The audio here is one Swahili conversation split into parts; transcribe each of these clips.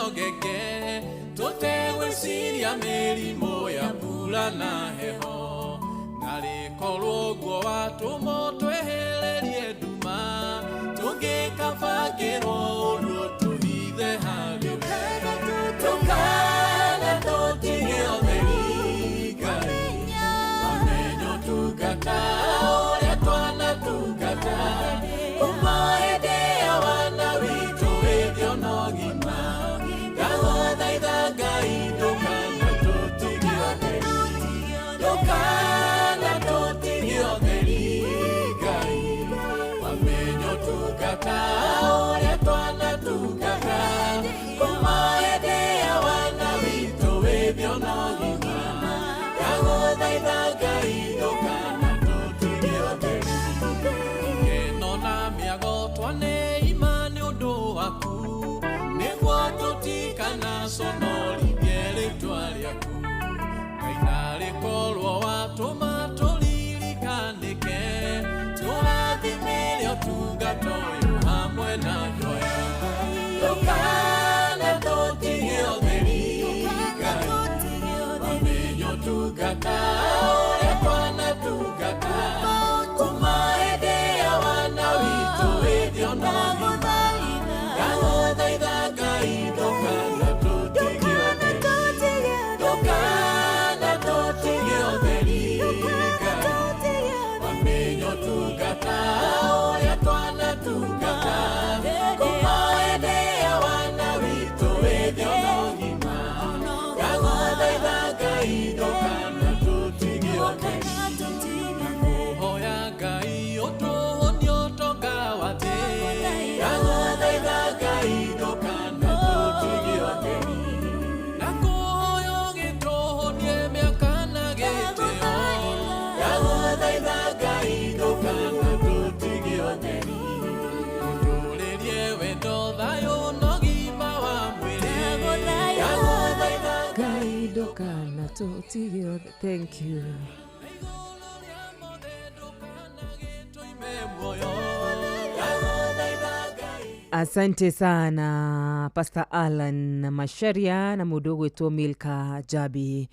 nyogeke tutewe siria mirimo ya mbura na heho narikorwo guo watumo twehelerie nduma tungikabangirwo undu tuhithe hariwe tukana tutige utheri Ngai wamenyo tungata uria twana tungata kuma hĩndĩ ya wana witũ wĩthio na ũgima ndagũthaitha Ngai ndũkana tũtige ũtheri ndũkana tũtige ũtheri Ngai wamenyo tungata ũrĩa twana tungata kuma hĩndĩ ya wana witũ wĩthio na ũgima ndagũthaitha Ngai ndũkana tũtige ũtheri ĩno na mĩago twane ima nĩ ũndũ waku nĩguo tũtikanacũnorithie rĩĩtwa rĩaku Ngai narĩkorwo watũma tũririkanĩke tũrathimĩre ũtungata ũyũ hamwe na andũ aya ndũkana tũtige ũtheri Ngai wamenyo tungata ũrĩa twana tungata kuma hĩndĩ ya wana witũ wĩthio na ũgima ndagũthaitha Ngai ndũkana tũtige ũtheri ndũkana tũtige ũtheri Ngai wamenyo tungata ũrĩa twana tungata kuma hĩndĩ ya wana witũ wĩthio na ũgima ndagũthaitha Ngai ndũkana tũtige ũtheri nakuhoya Ngai ũtũhonie ũtonga wa thĩ ndagũthaitha Ngai ndũkana tũtige ũtheri nakuhoya ũgĩtũhonie mĩaka na gĩtĩo ndagũthaitha Ngai ndũkana tũtige ũtheri ũndũrĩrie wendo thayũ na ũgima wa mwĩrĩ ndagũthaitha Ngai ndũkana tũtige ũtheri. Thank you. Asante sana Pastor Alan Masharia na mundu gwitwo Milka Jabi.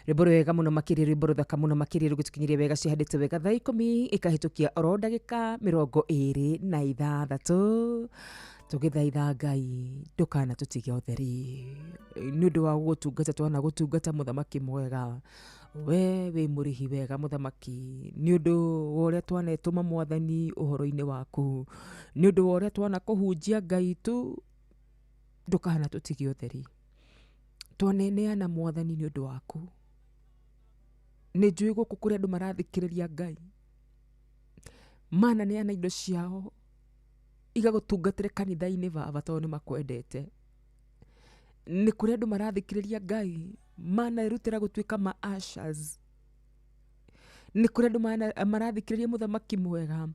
Riboro wega muno makiri, riboro thaka muno makiri rugutukinyiria wega cihandite wega thaa 10 ikahitukia oro ndagika 26 tugithaitha Ngai ndukana tutige utheri ni undu wa gutungata twana gutungata muthamaki mwega we wi murihi wega muthamaki ni undu wa uria twanetuma mwathani uhoro-ini waku ni undu wa uria twana kuhunjia Ngai tu ndukana tutige utheri twaneneana mwathani ni undu waku ni njui guku kuri andu marathikiriria Ngai mana neana indo ciao igagutungatire kanitha-ini baba tondu makwendete ni kuri andu marathikiriria Ngai mana irutira gutuika ma ushers ni kuri andu marathikiriria muthamaki mwega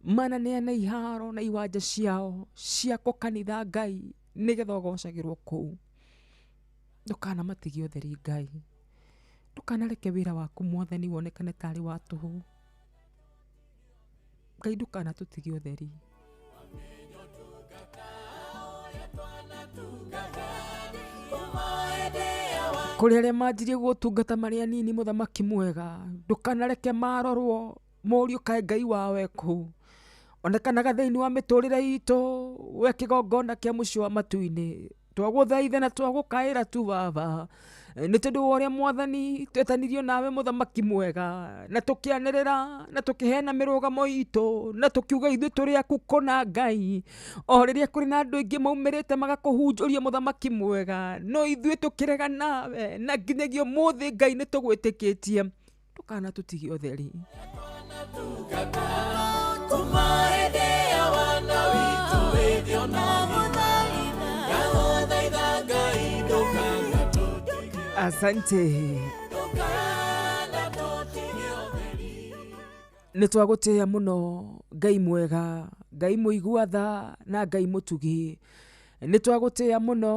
mana neana iharo na iwanja ciao ciako kanitha Ngai nigetha ugocagirwo kuu ndukana matige utheri Ngai ndukana reke wira waku mwathani wonekane tari wa tuhu Ngai ndukana tutige utheri kuri aria manjirie gutungata mari anini muthamaki mwega ndukana reke marorwo morio kae Ngai wawe ku onekanaga thiini wa miturire itu we kigongona kia mucio wa matu-ini twaguthaitha na twagukaira tu baba ni tondu wa uria mwathani twetanirio nawe muthamaki mwega na tukianirira na tukihena mirugamo itu na tukiuga ithuĩ turi aku kona Ngai o riria kuri na andu aingi maumirite magakuhunjuria muthamaki mwega no ithuĩ tukirega nawe na nginyagio muthi Ngai ni tugwitikitie ndukana tutige utheri kuma hĩndĩ ya wana witũ wĩthio na ndagũthaitha Ngai ndũkana tũtige. Asante nĩ twagũtĩĩa mũno Ngai mwega Ngai mũigua tha na Ngai mũtugi nĩ twagũtĩĩa mũno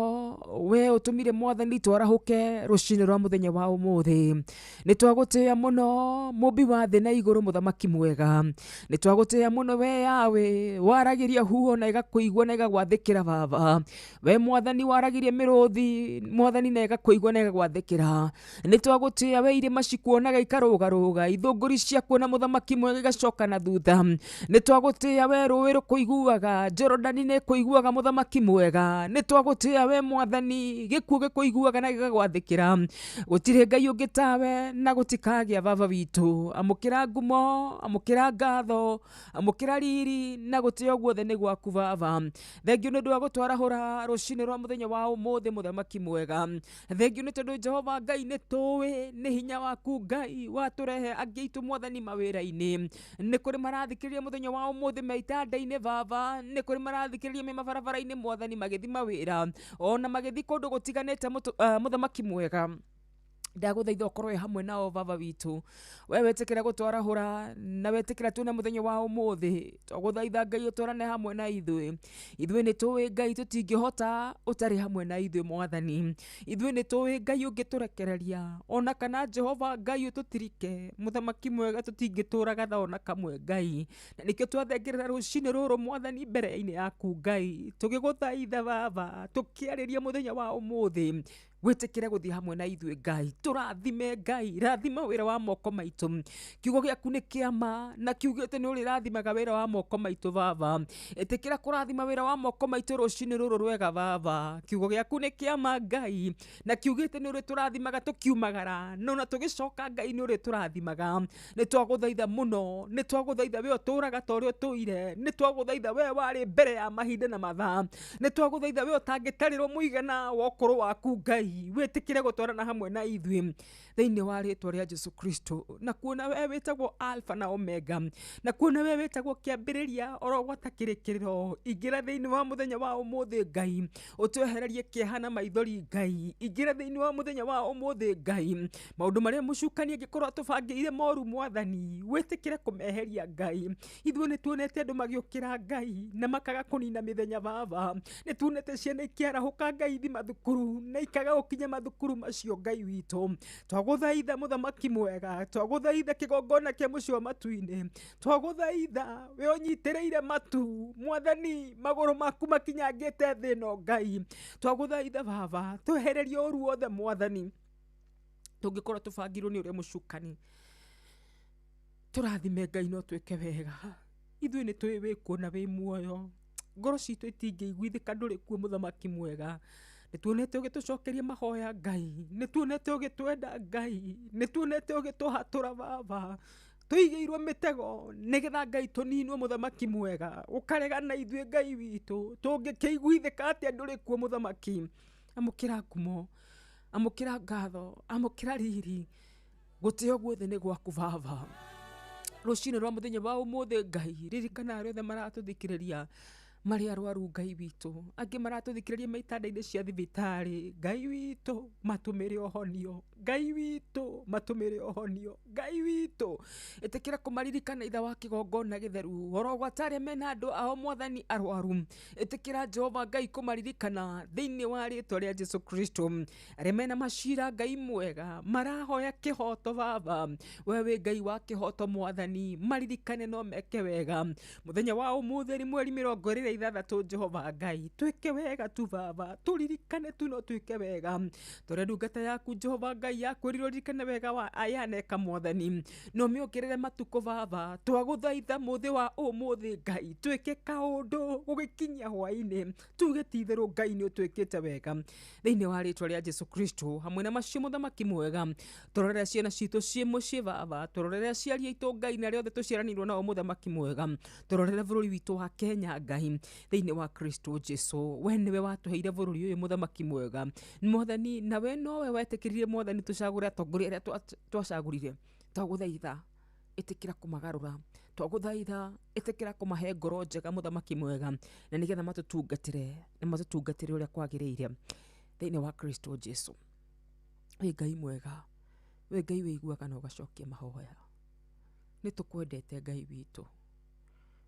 we ũtũmire mwathani twarahuke rũcinĩ rwa mũthenya wa ũmũthĩ. Nĩ twagũtĩĩa mũno mũmbi wa thĩ na igũrũ mũthamaki mwega. Nĩ twagũtĩĩa mũno we yawe waragĩria huho na ĩgakũigua na ĩgagwathĩkĩra baba. We mwathani waragĩria mĩrũthi mwathani na ĩgakũigua na ĩgagwathĩkĩra. Nĩ twagũtĩĩa we irĩma cikuonaga ikarũgarũga, ithũngũri ciakuona mũthamaki mwega igacoka na thutha. Nĩ twagũtĩĩa we rũĩ rũkũiguaga, Jorodani nĩ ĩkũiguaga mũthamaki mwega. Nĩ twagũtĩĩa we mwathani, gĩkuũ gĩkũiguaga na gĩgagwathĩkĩra. Gũtirĩ Ngai ũngĩ tawe na gũtikagĩa baba witũ. Amũkĩra ngumo, amũkĩra ngatho, amũkĩra riri na gũtĩĩa guothe nĩ gwaku baba. Thengiũ nĩ ũndũ wa gũtwarahũra rũcinĩ rwa mũthenya wa ũmũthĩ mũthamaki mwega. Thengiũ nĩ tondũ Jehova Ngai nĩ tũĩ nĩ hinya waku Ngai watũrehe angĩ aitũ mwathani mawĩra-inĩ. Nĩ kũrĩ marathikĩrĩria mũthenya wa ũmũthĩ me itanda-inĩ baba, nĩ kũrĩ marathikĩrĩria me mabarabara-inĩ mwathani magĩthi mawĩra, ona magĩthi kũndũ gũtiganĩte mũthamaki mwega. Ndagũthaitha ũkorwo hamwe nao baba witũ. We wetĩkĩra gũtwarahũra na wetĩkĩra tuone mũthenya wa ũmũthĩ. Twagũthaitha Ngai ũtwarane hamwe na ithuĩ. Ithuĩ nĩ tũĩ Ngai tũtingĩhota ũtarĩ hamwe na ithuĩ mwathani. Ithuĩ nĩ tũĩ Ngai ũngĩtũrekereria ona kana Jehova Ngai ũtũtirike mũthamaki mwega tũtingĩtũraga tha ona kamwe Ngai. Na nĩkĩo twathengerera rũcinĩ rũrũ mwathani mbere-inĩ yaku Ngai, tũgĩgũthaitha baba, tũkĩarĩria mũthenya wa ũmũthĩ. Wĩtĩkĩre gũthiĩ hamwe na ithuĩ Ngai. Tũrathime Ngai, rathima wĩra wa moko maitũ. Kiugo gĩaku nĩ kĩama na kiugĩte nĩ ũrĩrathimaga wĩra wa moko maitũ baba. Ĩtĩkĩra kũrathima wĩra wa moko maitũ rũcinĩ rũrũ rwega baba. Kiugo gĩaku nĩ kĩama Ngai na kiugĩte nĩ ũrĩtũrathimaga tũkiumagara, no na tũgĩcoka Ngai nĩ ũrĩtũrathimaga. Nĩ twagũthaitha mũno, nĩ twagũthaitha we ũtũraga ta ũrĩa ũtũire, nĩ twagũthaitha we warĩ mbere ya mahinda na mathaa, nĩ twagũthaitha we ũtangĩtarĩrwo mũigana wa ũkũrũ waku Ngai. Wĩtĩkĩre gũtwarana hamwe na ithuĩ thĩinĩ wa rĩtwa rĩa Jesu Kristo, na kuona we wĩtagwo Alpha na Omega, na kuona we wĩtagwo kĩambĩrĩria oro gwata kĩrĩkĩrĩro. Ingĩra thĩinĩ wa mũthenya wa ũmũthĩ Ngai, ũtwehererie kĩeha na maithori Ngai. Ingĩra thĩinĩ wa mũthenya wa ũmũthĩ Ngai, maũndũ marĩa mũcukani angĩkorwo atũbangĩire moru mwathani, wĩtĩkĩre kũmeheria Ngai. Ithuĩ nĩ tuonete andũ magĩũkĩra Ngai na makaga kũnina mĩthenya baba. Nĩ tuonete ciana ikĩarahũka Ngai ithi mathukuru na ikaga gũkinya mathukuru macio Ngai witũ. Twagũthaitha mũthamaki mwega, twagũthaitha kĩgongona kĩa mũciĩ wa matu-inĩ, twagũthaitha we ũnyitĩrĩire matu mwathani, magũrũ maku makinyangĩte thĩ ĩno Ngai. Twagũthaitha baba, twehererie ũru wothe mwathani tũngĩkorwo tũbangirwo nĩ ũrĩa mũcukani. Tũrathime Ngai no twĩke wega. Ithuĩ nĩ tũĩ wĩ kuona wĩ muoyo, ngoro citũ itingĩiguithĩka ndũrĩ kuo mũthamaki mwega. Nĩ tuonete ũgĩtũcokeria mahoya Ngai, nĩ tuonete ũgĩtwenda Ngai, nĩ tuonete ũgĩtũhatũra baba. Tũigĩirwo mĩtego nĩgetha Ngai tũninwo mũthamaki mwega, ũkarega na ithuĩ Ngai witũ. Tũngĩkĩiguithĩka atĩa ndũrĩ kuo mũthamaki. Amũkĩra ngumo, amũkĩra ngatho, amũkĩra riri. Gũtĩo guothe nĩ gwaku baba. Rũcinĩ rwa mũthenya wa ũmũthĩ Ngai, ririkana arĩa othe maratũthikĩrĩria marĩ arwaru Ngai witũ, angĩ maratũthikĩrĩria me itanda-inĩ cia thibitarĩ. Ngai witũ matũmĩre ũhonio, Ngai witũ matũmĩre ũhonio, Ngai witũ ĩtĩkĩra kũmaririkana itha wa kĩgongona gĩtheru, oro gwatarĩ mena andũ ao mwathani arwaru. Ĩtĩkĩra Jehova Ngai kũmaririkana thĩinĩ wa rĩtwa rĩa Jesu Kristo. Arĩa mena macira Ngai mwega, marahoya kĩhoto baba, we wĩ Ngai wa kĩhoto mwathani, maririkane no meke wega. Mũthenya wa ũmũthĩ mweri 26 Jehova Ngai, twĩke wega tu baba, tũririkane tu no twĩke wega. Tũrĩa ndungata yaku Jehova Ngai yakwĩrirwo ririkane wega wa ayaneka mwathani, no mĩongerere matukũ baba. Twagũthaitha mũthĩ wa ũmũthĩ Ngai, twĩke kaũndũ gũgĩkinyia hwaĩ-inĩ, tuge ti itherũ Ngai nĩ ũtwĩkĩte wega thĩinĩ wa rĩtwa rĩa Jesu Kristo. Hamwe na macio mũthamaki mwega, tũrorere ciana citũ ciĩ mũciĩ baba, tũrorere aciari aitũ Ngai na arĩa othe tũciaranĩirwo nao mũthamaki mwega, tũrorere bũrũri witũ wa Kenya Ngai thĩinĩ wa Kristo Jesu. We nĩwe watũheire bũrũri ũyũ mũthamaki mwega mwathani, na we nowe wetĩkĩrire mwathani tũcagũre atongoria arĩa twacagũrire. Twagũthaitha ĩtĩkĩra kũmagarũra, twagũthaitha ĩtĩkĩra kũmahe ngoro njega mũthamaki mwega, na nĩgetha matũtungatĩre ũrĩa kwagĩrĩire thĩinĩ wa Kristo Jesu. Wĩ Ngai mwega, wĩ Ngai wĩiguaga na ũgacokia mahoya. Nĩ tũkwendete Ngai witũ,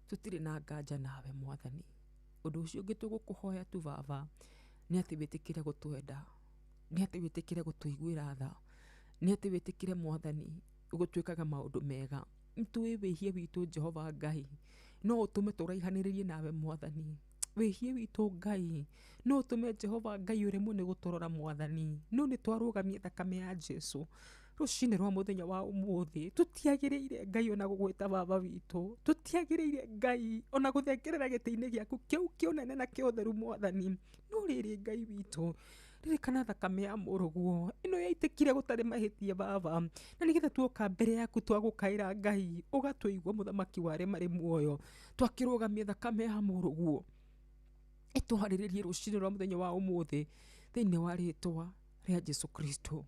tũtirĩ na nganja nawe mwathani. Undu ucio ungi tugukuhoya tu Baba ni ati witikire gutwenda, ni ati witikire gutuiguira tha, ni ati witikire Mwathani ugutwikaga maundu mega. Ntui wihie witu Jehova Ngai no utume turaihaniririe nawe Mwathani. Wihie witu Ngai no utume Jehova Ngai uremwo ni guturora Mwathani. No ni twarugamia thakame ya Jesu rucini rwa muthenya wa umuthi, tutiagiriire Ngai ona gugwita Baba witu, tutiagiriire Ngai ona guthengerera giti-ini giaku kiu kionene na kiotheru Mwathani. No riri Ngai witu ririkana thakame ya muruguo ino yaitikire gutari mahitia Baba, na nigetha tuoka mbere yaku twagukaira Ngai ugatuigua muthamaki wa aria mari muoyo, twakirugamia thakame ya muruguo ituhariririe rucini rwa muthenya wa umuthi thiini wa ritwa ria Jesu Kristo.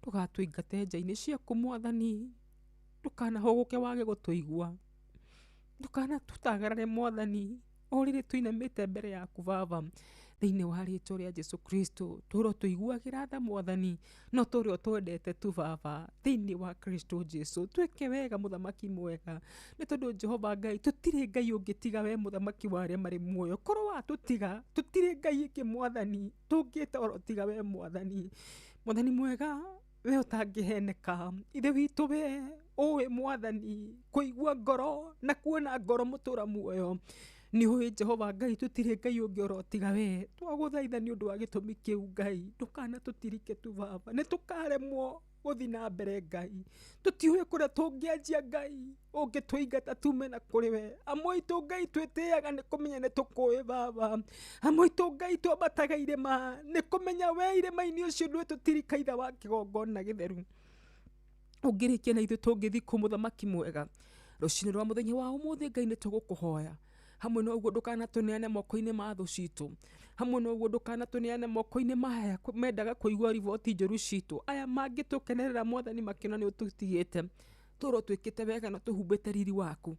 Ndugatuingate nja-ini ciaku Mwathani, ndukanahuguke wage gutuigua, ndukana tutagarare Mwathani o riri tuinamite mbere yaku Baba thiini wa ritwa ria Jesu Kristo. Turo tuiguagira tha Mwathani no turi twendete tu Baba thiini wa Kristo Jesu. Tweke wega muthamaki mwega, ni tondu Jehova Ngai tutire Ngai ungitiga we muthamaki wa aria mari muoyo. Korwo watutiga tutire Ngai ingi Mwathani tungita oro tiga we Mwathani. Mwathani mwega we utangiheneka, ithe witu we uwi Mwathani kuigua ngoro na kuona ngoro mutura muoyo. Ni uwi Jehova Ngai tutire Ngai ungi oro tiga we. Twaguthaitha ni undu wa gitumi kiu Ngai ndukana tutirike tu Baba, ni tukaremwo guthi na mbere Ngai, tutiuĩ kuria tungianjia Ngai ungituingata tume na kuri we. Amwe itu Ngai twitiaga ni kumenya ni tukuĩ Baba, amwe itu Ngai twambataga irima ni kumenya we irima-ini ucio ndwe tutirika itha wa kigongona githeru ungirikia na ithu tungithi ku muthamaki mwega rucini rwa muthenya wa umuthi. Ngai ni tugukuhoya hamwe no guo ndukanatuneane moko-ini ma thu citu, hamwe no guo ndukanatuneane moko-ini maya mendaga kuigua riboti njoru citu, aya mangitukenerera Mwathani makina ni ututigite. Turo twikite wega na tuhumbite riri waku,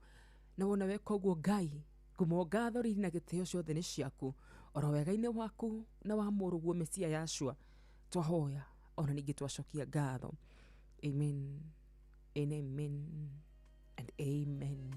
na wona weka uguo Ngai ngumo ngatho riri na gitio ciothe ni ciaku, oro wega-ini waku na wa muruguo Mesia Yashua twahoya ona ningi twacokia ngatho. Amen and amen and amen.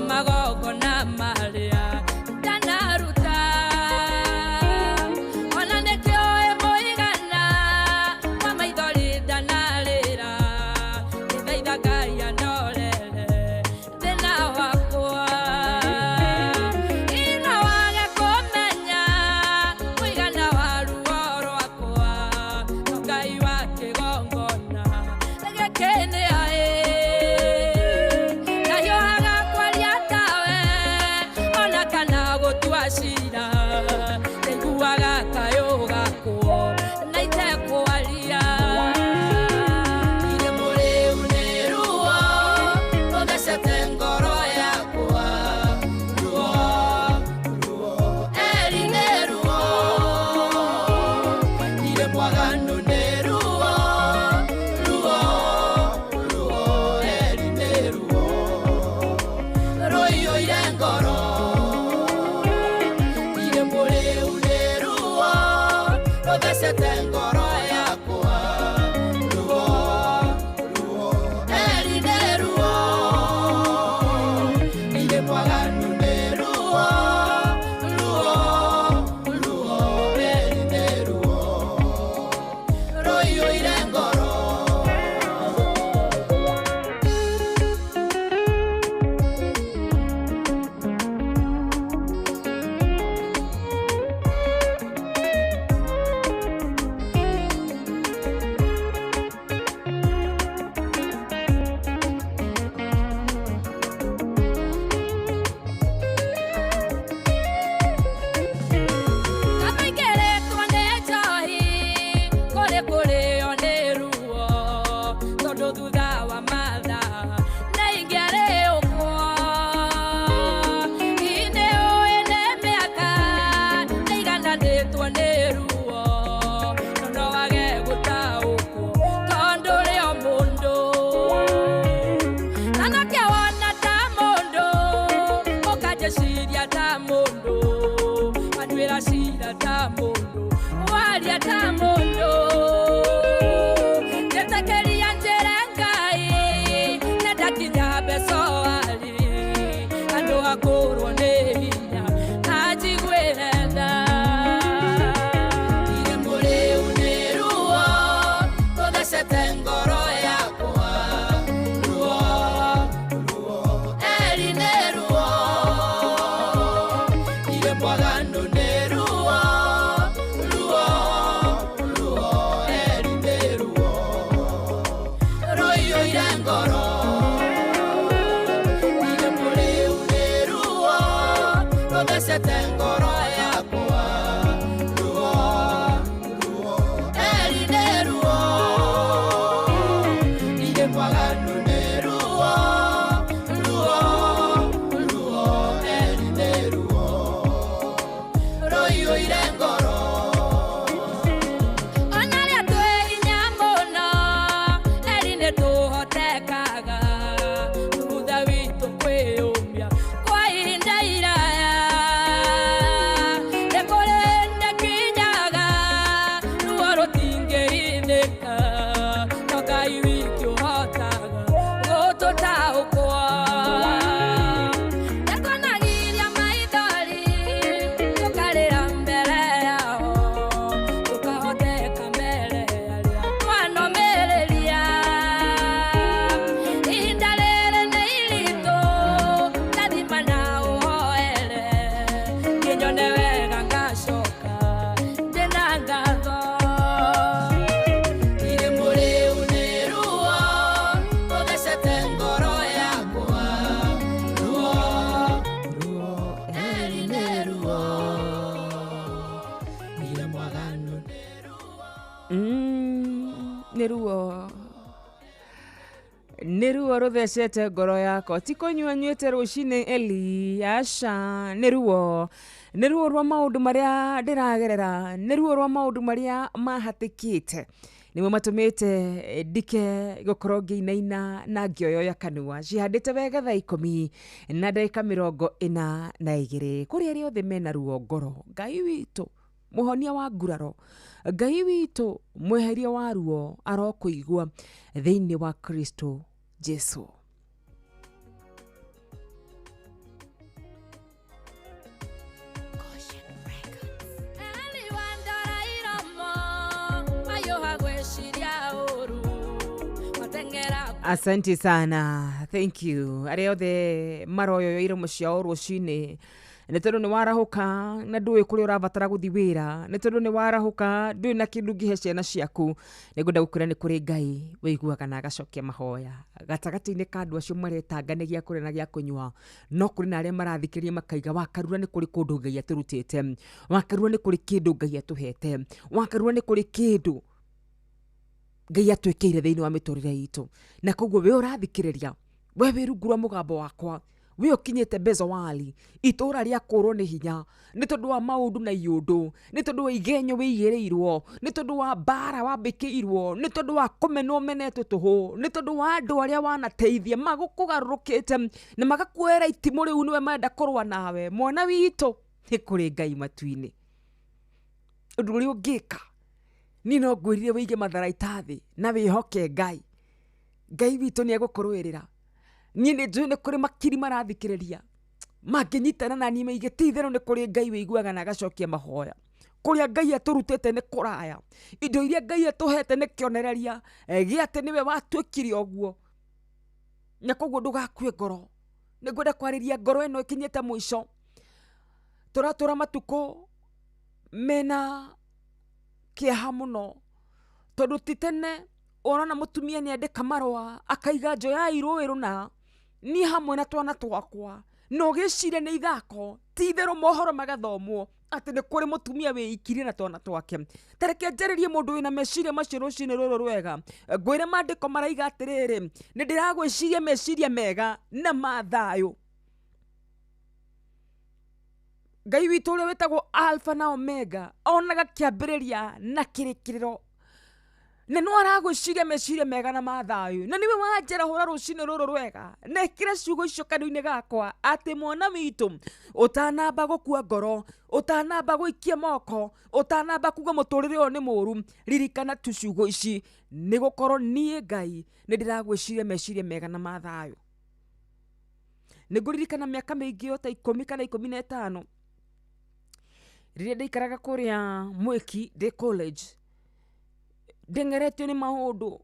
Magogo na maria danaruta gacira ta mundu waria ta mundu ndetekeria njĩra Ngai nendakinya mbecoari andũ akũrwo nĩ hinya anjiguĩre tha ire mũrĩu nĩ ruo rũthecete ngoro yakwa ruo eri nĩ ruo ire mwaganu nĩ ruo eri nĩ ruo rũiyũire ngoro ire mũrĩu nĩ ruo rũthecete ngoro yakwa ruo eri nĩ ruo ire mwaganu nĩ ruo eri nĩ ruo rũiyũire ngoro ona rĩa twĩ hinya mũno eri nĩ tũhotekaga thutha witũ kwĩyũmia kwa ihinda iraya nĩ kũrĩ ndekinyaga ruo rũtingĩhithĩka no Ngai wiki ũhotaga gũtũtaũkwo nĩtwanagiria maithori tũkarĩra mbere yao tũkahoteka mbere arĩa twanomĩrĩria ihinda rĩrĩ nĩ iritũ ndathima na ũhoere ngĩnyone wega ngacoka ndĩna ngatho ire mũrĩu nĩ ruo rũthecete ngoro yakwa ruo eri nĩ ruo ire mwaganu nĩ ruo nĩ ruo rũthecete ngoro yakwa ti kũnyua nyuĩte rũcinĩ Eli aca nĩ ruo rwa maũndũ marĩa ndĩragerera nĩ ruo rwa maũndũ marĩa mahatĩkĩte nĩmo matũmĩte ndike gũkorwo ngĩinaina na ngĩoyoya kanua cihandĩte wega thaa 10 na ndagĩka 42 kũrĩa arĩa othe mena ruo ngoro Ngai witũ mũhonia wa nguraro Ngai witũ mweheria wa ruo arokũigua thĩinĩ wa Kristo Jesu. Eli wandara iromo mayoha gwĩciria ũru mateng'era Asante sana, thank you. Arĩa othe maroyoyo iromo ciao rũcinĩ nĩ tondũ nĩ warahũka na ndũĩ kũrĩa ũrabatara gũthiĩ wĩra nĩ tondũ nĩ warahũka ndũĩ na kĩndũ ngĩhe ciana ciaku nĩngwenda gũkwĩra nĩ kũrĩ Ngai wĩiguaga na agacokia mahoya gatagatĩ-inĩ ka andũ acio maretanga nĩ gĩa kũrĩa na gĩa kũnyua no kũrĩ na arĩa marathikĩrĩria makaiga wakarura nĩ kũrĩ kũndũ Ngai atũrutĩte wakarura nĩ kũrĩ kĩndũ Ngai atũhete wakarura nĩ kũrĩ kĩndũ Ngai atwĩkĩire thĩinĩ wa mĩtũrĩre itũ na koguo we ũrathikĩrĩria we wĩrungura mũgambo wakwa we ũkinyĩte Bezawali itũra rĩa kũrwo nĩ hinya nĩ tondũ wa maũndũ na iũndũ nĩ tondũ wa igenyo wĩigĩrĩirwo nĩ tondũ wa mbara wambĩkĩirwo nĩ tondũ wa kũmenwo menetwo tũhũ nĩ tondũ wa andũ arĩa wanateithia magũkũgarũrũkĩte na magakuoera itimũ rĩu nĩwe marenda kũrũa nawe mwana witũ nĩ kũrĩ Ngai matu-inĩ ũndũ ũrĩa ũngĩka niĩ no ngwĩrire wĩige matharaita thĩ na wĩhoke Ngai witũ nĩ egũkũrũĩrĩra niĩ nĩ njũĩ nĩ kũrĩ makiri marathikĩrĩria mangĩnyitana na niĩ maige ti itherũ nĩ kũrĩ Ngai wĩiguaga na agacokia mahoya kũrĩa Ngai atũrutĩte nĩ kũraya indo iria Ngai atũhete nĩ kĩonereria gĩa atĩ nĩwe watwĩkire ũguo na koguo ndũgakue ngoro nĩngwenda kwarĩria ngoro ĩno ĩkinyĩte mũico tũratũra matukũ mena kĩeha mũno tondũ ti tene ona mũtumia nĩ andĩka marũa akaiga njoya irũĩ rũna niĩ hamwe na twana twakwa no gĩcire nĩ ithako ti itherũ mohoro magathomwo atĩ nĩ kũrĩ mũtumia wĩikirie na twana twake tareke njarĩrie mũndũ wĩna meciria macio rũcinĩ rũrũ rwega ngwĩre maandĩko maraiga atĩrĩrĩ nĩ ndĩragwĩciria meciria mega na ma thayũ Ngai witũ ũrĩa wĩtagwo Alpha na Omega onaga kĩambĩrĩria na kĩrĩkĩrĩro na no aragwiciria meciria mega na mathayu na niwe wanjera hura rucini ruru rwega nekire ciugo icio kanua-ini gakwa ati mwana witu utanamba gukua ngoro utanamba guikia moko utanamba kuga muturire uyu ni muru ririkana tu ciugo ici ni gukorwo nie Ngai ni ndiragwiciria meciria mega na mathayu niguririkana miaka mingi yo ta 10 kana 15 riria ndaikaraga kuria Mwiki de college ndengeretio ni maundu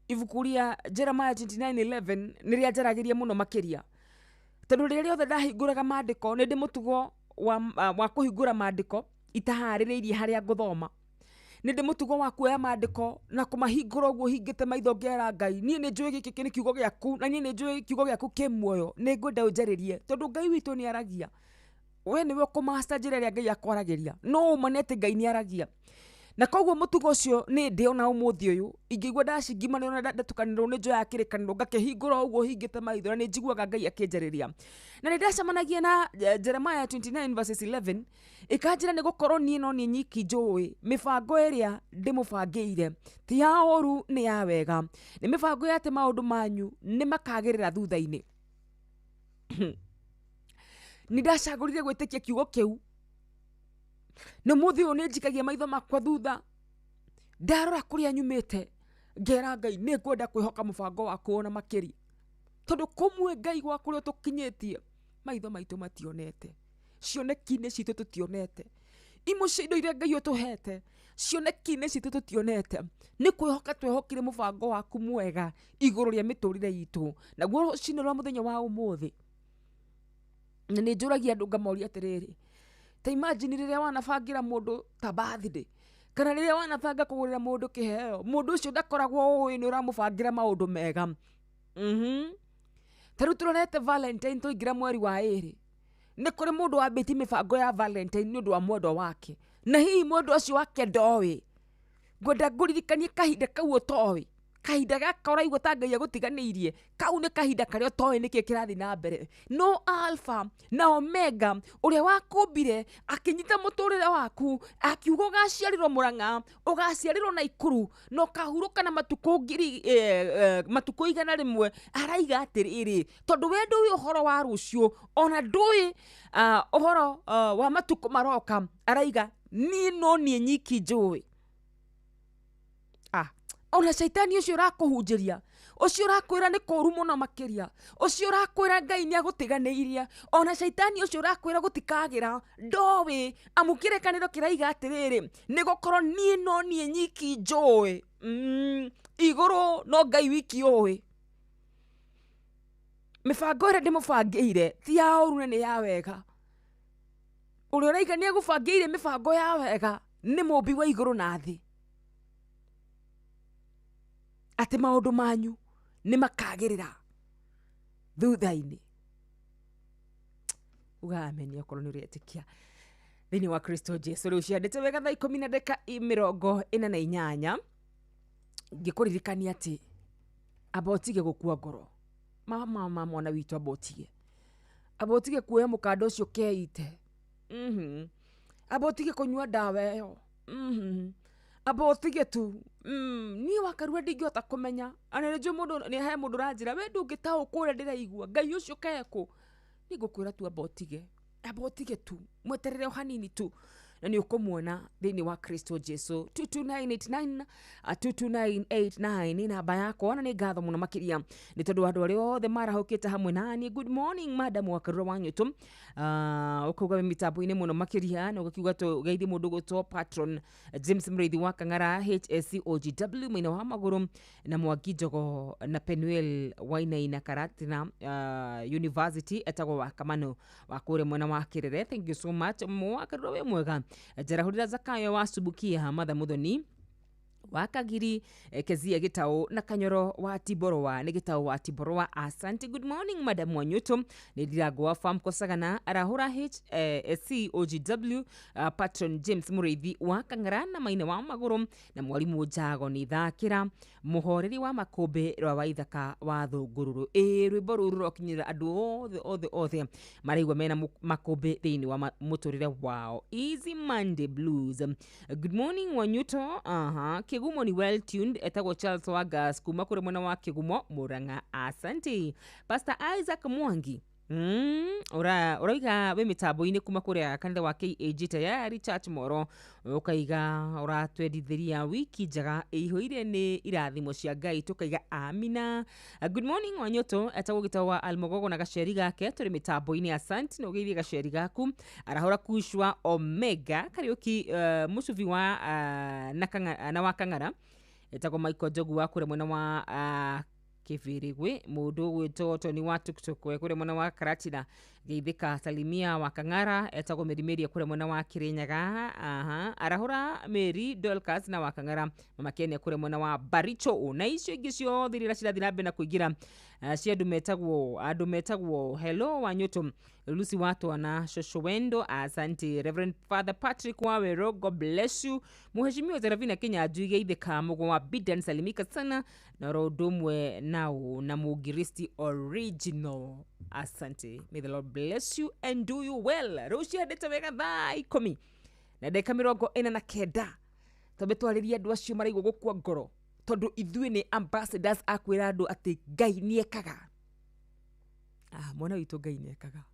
ibuku ria Jeremiah 29:11 niria njaragiria muno makiria tondu riria othe ndahinguraga maandiko ni ndi mutugo wa kuhingura maandiko itahaririirie haria nguthoma ni ndi mutugo wa kuoya maandiko na kumahingura uguo hingite maitho ngera Ngai nie ni njui giki ni kiugo giaku na nie ni njui kiugo giaku kimuoyo ni ngwenda unjaririe tondu Ngai witu ni aragia we niwe kumaster njira iria Ngai akwaragiria no umanete Ngai ni aragia na koguo mutugo ucio ni ndi ona umuthi uyu ingigwa ndacingimana na ndatukanirwo ni njoya kirikaniro ngakihingura uguo hingite maitho na ni njiguaga Ngai akinjariria na ni ndacemanagia na Jeremiah 29:11 ikanjira ni gukorwo nie no ni nyiki njui mibango iria ndimubangire ti ya oru ni ya wega ni mibango ya ati maundu manyu ni makagirira thutha-ini ni ndacagurire gwitikia kiugo kiu no muthi uyu ni njikagia maitho makwa thutha ndarora kuria nyumite ngera Ngai ni ngwenda kwihoka mubango waku ona makiri tondu kumwe Ngai gwa kuria tukinyitie maitho maitu mationete cioneki-ini citu tutionete imucindo iria Ngai utuhete cioneki-ini citu tutionete ni kwihoka twehokire mubango waku mwega iguru ria miturire yitu naguo cino rwa muthenya wa umuthi na ni njuragia andu ngamoria atiriri ta imagine riria wanabangira mundu ta birthday kana riria wanabanga kugurira mundu kiheo mundu ucio ndakoragwo uyu ni uramubangira maundu mega taru turorete Valentine tuingira mweri wa 2 ni kuri mundu wambiti mibango ya Valentine ni undu wa mwendo wake na hihi mundu ucio wake ndowi ngwenda nguririkanie kahinda kau utowi kahinda gaka uraigua ta Ngai agutiganiirie kau ni kahinda karia utowi niki kirathi na mbere no Alpha na Omega uria wakumbire akinyita muturire waku akiuga ugaciarirwo Murang'a ugaciarirwo Naikuru no kahuruka na matuku ngiri matuku igana rimwe araiga atiriri tondu we ndui uhoro wa rucio ona ndui uhoro wa matuku maroka araiga ni no ni nyiki njui ona shaitani ucio urakuhunjiria ucio urakwira ni kuru muno makiria ucio urakwira Ngai ni agutiganiirie ona shaitani ucio urakwira gutikagira ndowi amukire kaniro kiraiga atiriri ni gukorwo nie no nie nyiki njui iguru no Ngai wiki uwi mibango iria ndimubangire ti ya oru ni ya wega uria uraiga ni agubangire mibango ya wega ni mumbi wa iguru na thi ati maundu manyu ni makagirira thutha-ini ugamenya okorwo ni urietikia thiini wa Kristo Jesu riu ciandite wega thaa 10:48 ngikuririkania ati abotige gukua ngoro mama mwana witu abotige kuoya mukanda ucio keite abotige kunyua dawa iyo abotige tu ni wakarua ndingihota kumenya ana njo mundu ni he mundu ranjira we ndungitaho kuria ndiraigua Ngai ucio keko ni ngukwira tu abotige tu mweterere hanini tu na ni ukumuona thiini wa Kristo Jesu 22989 22989 ni namba yako na ni ngatho muno makiria ni tondu andu aria othe marahukite hamwe nani good morning madam wakarura wanyu tu ukuga mitambo-ini muno makiria na ugakiuga tu gaithi mundu gutwo patron James Mreithi wa Kang'ara HSC OGW mwina wa maguru na Mwangi Njogo na Penuel Wainaina Karatina University etagwo wa Kamano wa kure mwena wa Kirere. Thank you so much mwakarura we mwega Jarahurira Zakayo wa Subukia Matha Muthoni Wakagiri Kezia Gitao na Kanyoro wa Tiborowa ni Gitao wa Tiborowa. Asante, good morning madam Wanyuto ni Dirago wa Farm Kosagana Arahura HSC OGW patron James Muriithi wa Kang'ara na Maina wa Maguru na mwalimu Jago ni Thakira muhoreri wa Makombe rwa Waithaka wa Thungururu rwimbo ruru rokinyira andu othe maraigwa mena Makombe thiini wa muturire wao. Easy Monday Blues. Good morning Wanyuto Kigumo ni well tuned. Etagwo Charles Wagas kuma kure mwena wa Kigumo Murang'a. Asante. Pastor Isaac Mwangi Uraiga we mitambo-ini kuma kuria kanitha wa KAG tayari Church Moro ukaiga uratwendithiria wiki njega ihuire ni irathimo cia Ngai tukaiga amina. Good morning Wanyoto etagwo gitawa Almogogo na gaceri gake turi mitambo-ini. Asante no geithie gaceri gaku arahora kushwa Omega Kariuki musuvi wa na wa Kang'ara etagwo Michael Jogu wa kure mwena wa Kibirigwe mundu gwito Tony wa tuktukwe kure mwana wa Karatira geithika Salimia wa Kang'ara etagwo Merimeria kure mwana wa Kirinyaga arahura Mary Dolcas na wa Kang'ara mama Kenya kure mwana wa Baricho na icio ingi cio thirira cirathira mbe na kuigira cia andu metagwo hello Wanyoto Lucy watu na Shoshowendo. Asante Reverend Father Patrick Wawero, God bless you. Mheshimiwa Zeravina Kenya ajuige itheka mugo wa Bidan salimika sana na rodomwe nao na Mugiristi original. Asante. May the Lord bless you and do you well. Rushia deta wega thai komi na deka mirongo ina na kenda tobetwariria andu acio maraigo gukua ngoro tondu ithui ni ambassadors akwira andu ati Ngai niekaga. Mwana witu Ngai niekaga.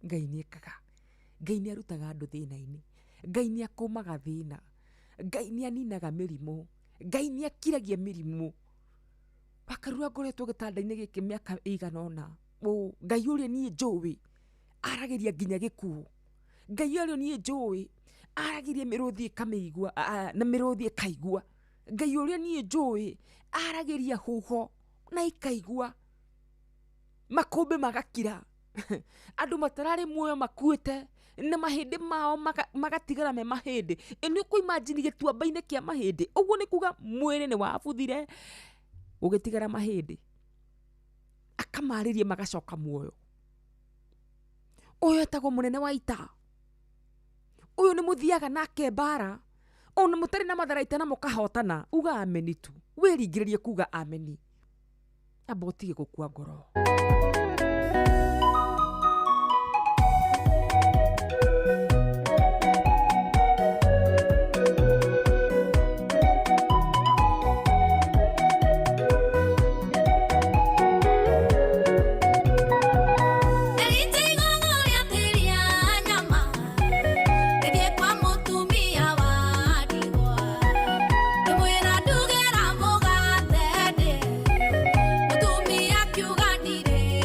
Ngai niekaga. Ngai ni arutaga andu thina-ini. Ngai ni akumaga thina. Ngai ni aninaga mirimu. Ngai ni akiragia mirimu. Bakarua ngoretwo gitanda-ini giki miaka igana ona. Ngai uria nie njuwi arageria nginya gikuo. Ngai uria nie njuwi arageria miruthi kameigua na miruthi kaigua. Ngai uria nie njuwi arageria huho na ikaigua. Makombe magakira. Andu matarari muoyo makuite na mahindi mao magatigara me mahindi. Eno ku imagine gituamba-ini kia mahindi. Uguo ni kuga mwiri ni wabuthire ugitigara mahindi. Akamaririe magacoka muoyo. Uyu etagwo munene wa ita. Uyu ni muthiaga nake bara. Ona mutari na matharaita na mukahotana. Uga ameni tu. Wiringiririe kuga ameni. Abotige gukua ngoro. Mutumia kiuga ndire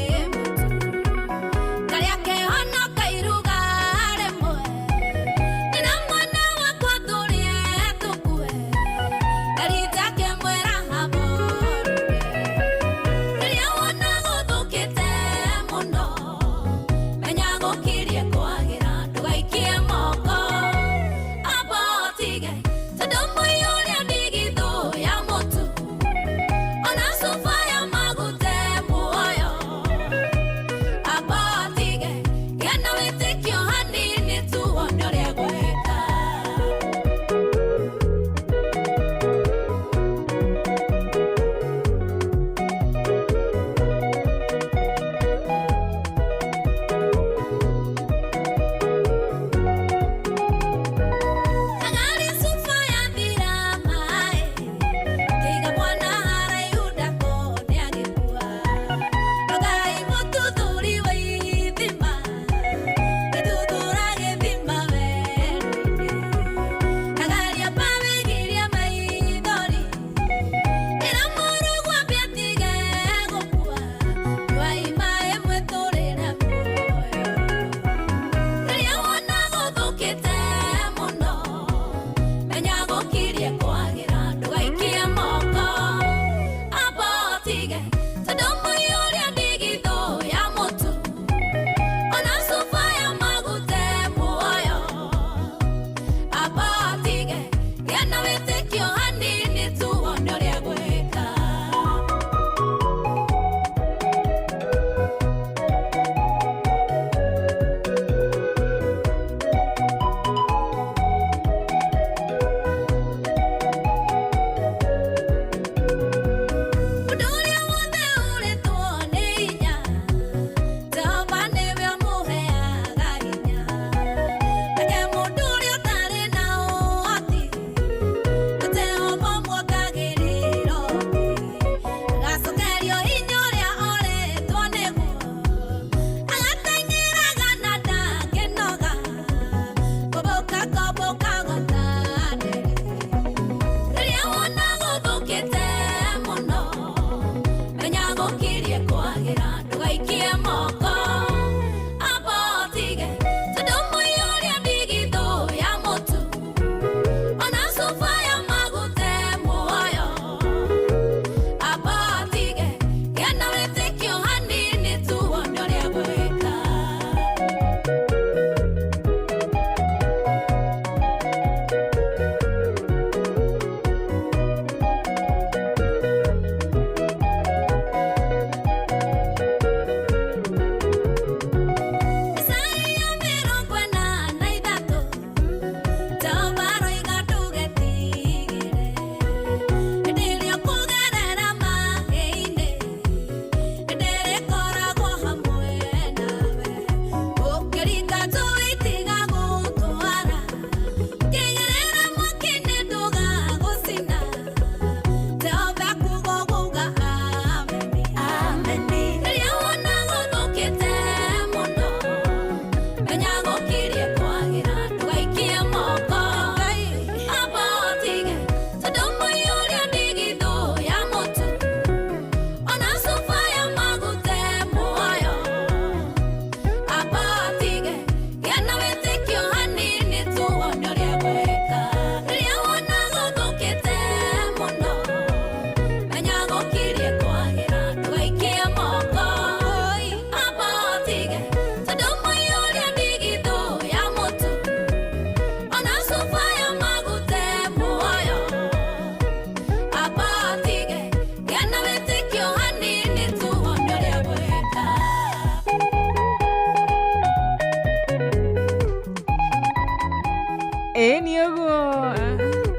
Eni uguo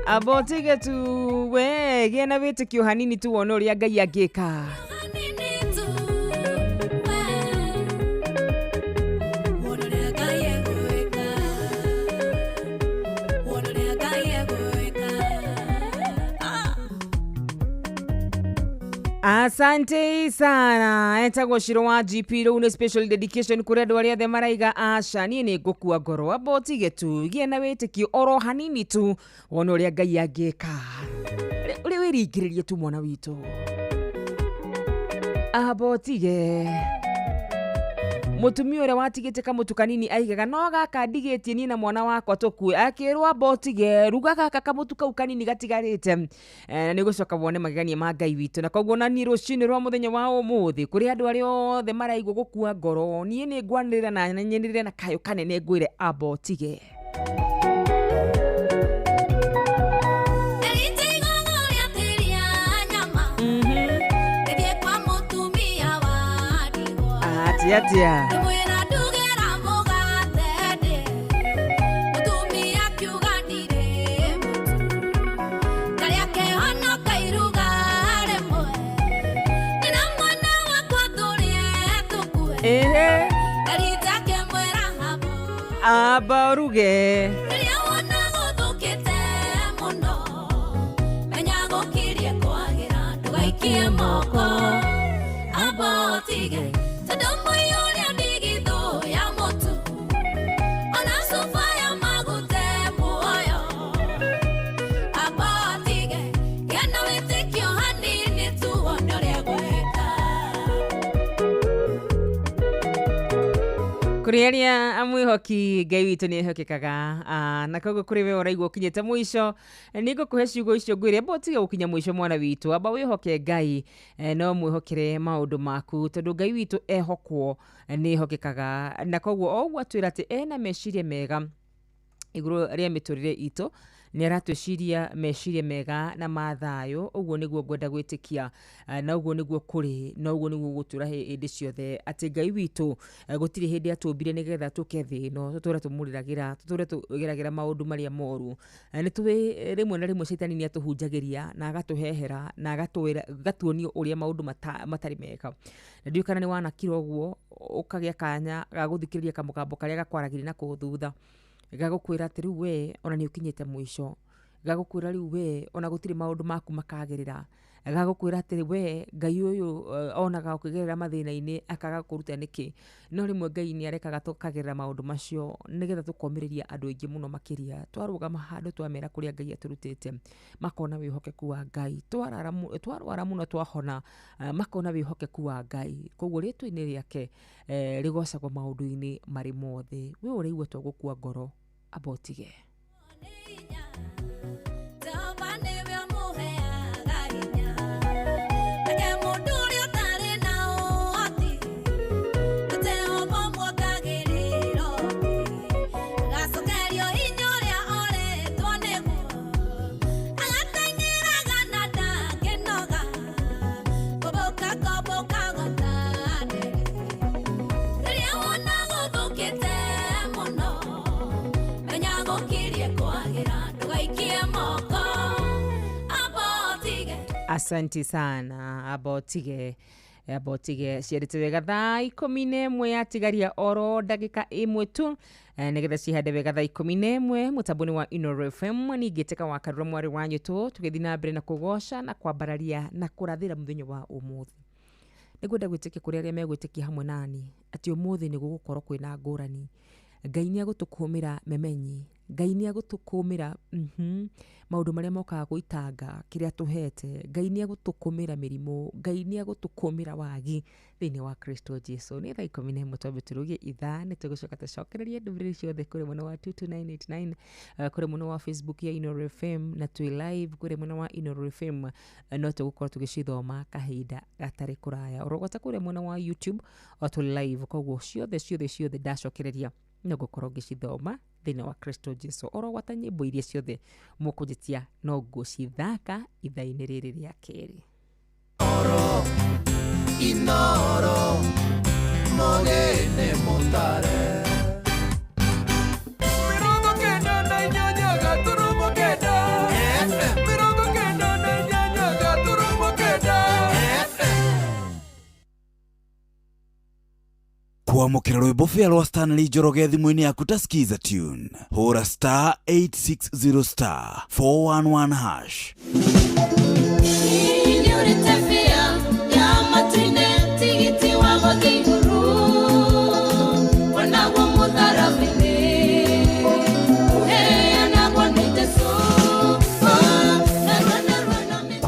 abotige tu we gena wĩtĩkio hanini tu wona ũrĩa Ngai angĩka. Asante sana. Etagwo Shiro wa GP rĩu nĩ special dedication kũrĩ andũ arĩa othe maraiga aca niĩ nĩ ngũkua ngoro abotige tu gĩe na wĩtĩkio oro hanini tu wona ũrĩa Ngai angĩka. Ũrĩa wĩringĩrĩrie tu mwana witũ abotige. Mũtumia ũrĩa watigĩte kamũtu kanini aigaga no gaka ndigĩtie niĩ na mwana wakwa tũkue, akĩrwo abotige ruga gaka kamũtu kau kanini gatigarĩte na nĩ gũcoka wone magegania ma Ngai witũ. Na koguo nani rũcinĩ rwa mũthenya wa ũmũthĩ kũrĩ andũ arĩa othe maraigwo gũkua ngoro, niĩ nĩ ngwanĩrĩra na nyenĩrĩre na kayũ kanene ngwĩre abotige. Atia. Abaruge. Abotige. Kũrĩ arĩa amwĩhoki Ngai witũ nĩ ehokekaga, na koguo kũrĩ we ũraigua ũkinyĩte mũico nĩ ngũkũhe ciugo icio ngwĩre abotige gũkinya mũico mwana witũ, amba wĩhoke Ngai no mwĩhokere maũndũ maku tondũ Ngai witũ ehokwo nĩ ehokekaga. Na koguo o ũguo atwĩra atĩ ena meciria mega igũrũ rĩa mĩtũrĩre itũ, nĩ aratwĩciria meciria mega na mathayũ. Ũguo nĩguo ngwenda gwĩtĩkia na ũguo nĩguo kũrĩ na ũguo nĩguo gũtũra hĩndĩ ciothe atĩ Ngai witũ gũtirĩ hĩndĩ atũmbire nĩgetha tũke thĩ ĩno tũtũre tũmũrĩragĩra, tũtũre tũgeragĩra maũndũ marĩa moru. Nĩ tũĩ rĩmwe na rĩmwe Shaitani nĩ atũhunjagĩria na agatũhehera na agatuonio ũrĩa maũndũ matarĩ mega. Na ndiũĩ kana nĩ wanakira ũguo ũkagĩa kanya ga gũthikĩrĩria kamũgambo karĩa gakwaragĩria na kũu thutha gagũkwĩra atĩ rĩu we ona nĩ ũkinyĩte mũico, gagũkwĩra rĩu we ona gũtirĩ maũndũ maku makagĩrĩra, gagũkwĩra atĩ we Ngai ũyũ onaga ũkĩgerera mathĩna-inĩ akaga kũruta nĩkĩ. No rĩmwe Ngai nĩ arekaga tũkagerera maũndũ macio nĩgetha tũkomĩrĩria andũ aingĩ mũno makĩria. Twarũgama handũ twamera kũrĩa Ngai atũrutĩte makona wĩhokeku wa Ngai, twarwara mũno twahona makona wĩhokeku wa Ngai. Koguo rĩtwa-inĩ rĩake rĩgocagwo maũndũ-inĩ marĩ mothe. We ũraigua twagũkua ngoro abotige. Asanti sana abotige. Abotige ciarĩte wega thaa 11 yatigaria oro ndagĩka ĩmwe tu nĩgetha cihande wega thaa 11 mũtambo-inĩ wa Ino FM. Ningĩ teka wa Karura mwarĩ wa nyũtũ tũgĩthiĩ na mbere na kũgoca na kwambararia na kũrathĩra mũthenya wa ũmũthĩ. Nĩngwenda gwĩtĩkia kũrĩ arĩa megwĩtĩkia hamwe nani atĩ ũmũthĩ nĩ gũgũkorwo kwĩna ngũrani. Ngai nĩ agũtũkũmĩra memenyi, Ngai nĩ agũtũkũmĩra maũndũ marĩa mokaga gũitanga kĩrĩa tũhete, Ngai nĩ agũtũkũmĩra mĩrimũ, Ngai nĩ agũtũkũmĩra wagi thĩinĩ wa Kristo Jesu. Nĩ thaa 11 twambe tũrũgie ithaa, nĩ tũgũcoka tũcokererie ndũmĩrĩri ciothe kũrĩ mwena wa 22989, kũrĩ mwena wa Facebook ya Ino FM na twĩ live kũrĩ mwena wa Ino FM, no tũgũkorwo tũgĩcithoma kahinda gatarĩ kũraya. Ũrogota kũrĩ mwena wa YouTube o twĩ live, koguo ciothe ndacokereria no gũkorwo ngĩcithoma thĩinĩ wa Kristo Jesu. Orogota nyĩmbo iria ciothe mũkũnjĩtia no ngũcithaka ithaa-inĩ rĩrĩ rĩa kerĩ. Inoro mogene motare mirongo kenda na inyanya kwamukira rwimbo fia rwa Stanley Njoroge thimu-ini yaku ta skiza tune hura star 860 star 411 hash.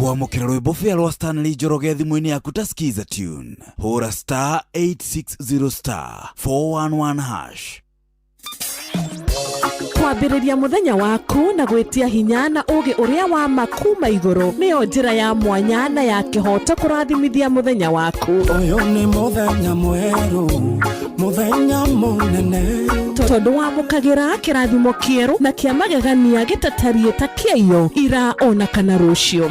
kwamukira rwimbo fia rwa Stanley Njoroge thimu-ini yaku ta skiza tune hura star 860 star 411 hash. Kwambĩrĩria mũthenya waku na gwĩtia hinya na ũgĩ ũrĩa wa makuma igũrũ nĩyo njĩra ya mwanya na ya kĩhoto kũrathimithia mũthenya waku. Ũyũ nĩ mũthenya mwerũ, mũthenya mũnene, tondũ wamũkagĩra kĩrathimo kĩerũ na kĩa magegania gĩtatariĩ ta kĩayo ira ona kana rũciũ.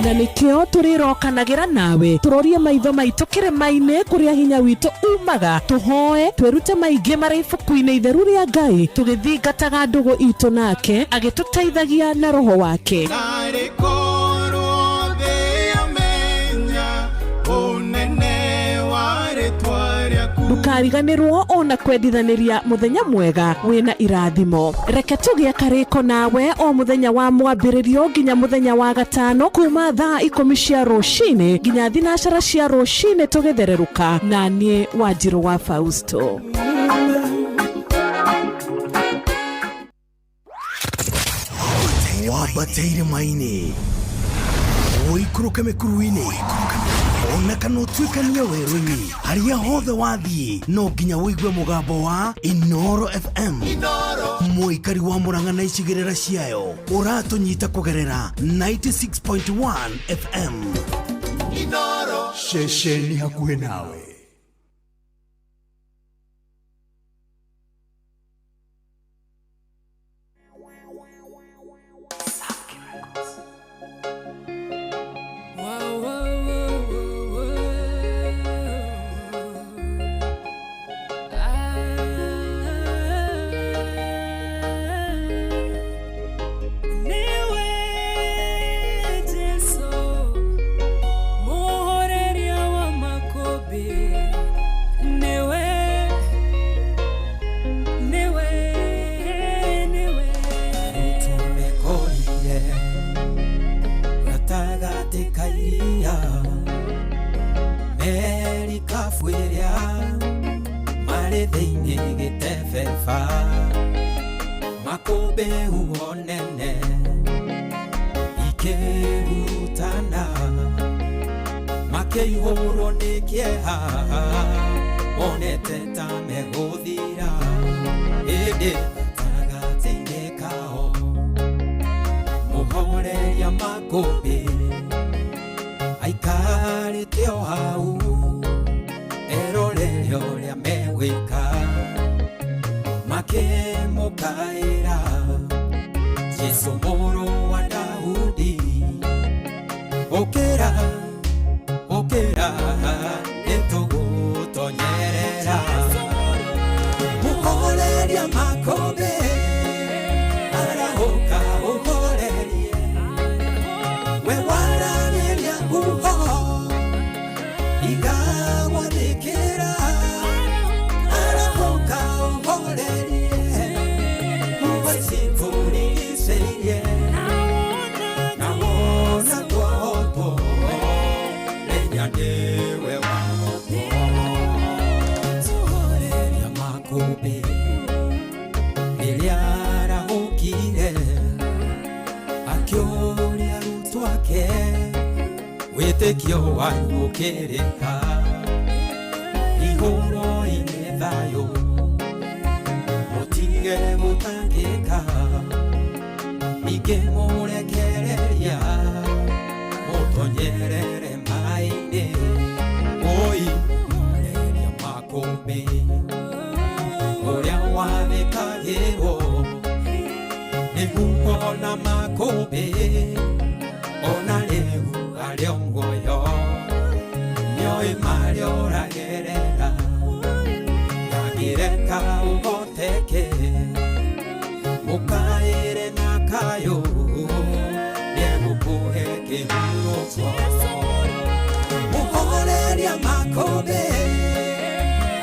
Na nĩkĩo tũrĩrokanagĩra nawe tũrorie maitho maitũ kĩrĩma-inĩ kũrĩa hinya witũ umaga, tũhoe twĩrute maingĩ marĩ ibuku-inĩ itheru rĩa Ngai tũgĩthingataga ndũgũ itũ nake agĩtũteithagia na roho wake. Ndukariganĩrwo ona kwendithanĩria mũthenya mwega wĩna irathimo. Reke tũgĩe karĩko nawe o mũthenya wa mwambĩrĩrio nginya mũthenya wa gatano kuma thaa 10 cia rũcinĩ nginya thinacara cia rũcinĩ tũgĩthererũka na niĩ Wanjirũ wa Fausto. Wabateire maini oikuruke mekuruini ona kana utuikania werũ-inĩ harĩa hothe wathiĩ no nginya wĩigue mũgambo wa Inoro FM. Mũikari wa Mũrang'a na icigĩrĩra ciayo ũratũnyita kũgerera 96.1 FM. Inoro ceceni hakuhĩ nawe. Makobe uonene ikehutana makeihoro nikieha onete tameguthira ende tagateine kao muhoreria makobe aikarĩte o hau erorerio rĩa megwĩka makemukaĩra Jesu mũrũ wa Daudi ũkĩra ũkĩra nĩtũgũtonyerera mũhoreria makobe arahũka ũhorerie we waragĩria uho igagwathĩkĩra arahũka ũhorerie uwasifuriserie nawona kwotwo lenyanewe wako tuhoreria makobe nĩrĩarahũkire akĩũria arutwo ake wĩtĩkio wanyu ũkĩrĩka ihũro-inĩ thayũ mũtige gũtangĩka ningĩ mũrekereria mũtonyerere maĩ-inĩ oi mũhoreria makobe ũrĩa wathĩkagĩrwo nĩguo na makobe ona rĩu arĩ o muoyo nĩoĩ marĩa ũragerera ngagĩreka ũhoteke mũkaĩre na kayũ nĩegũkũhe kĩhurũko makobe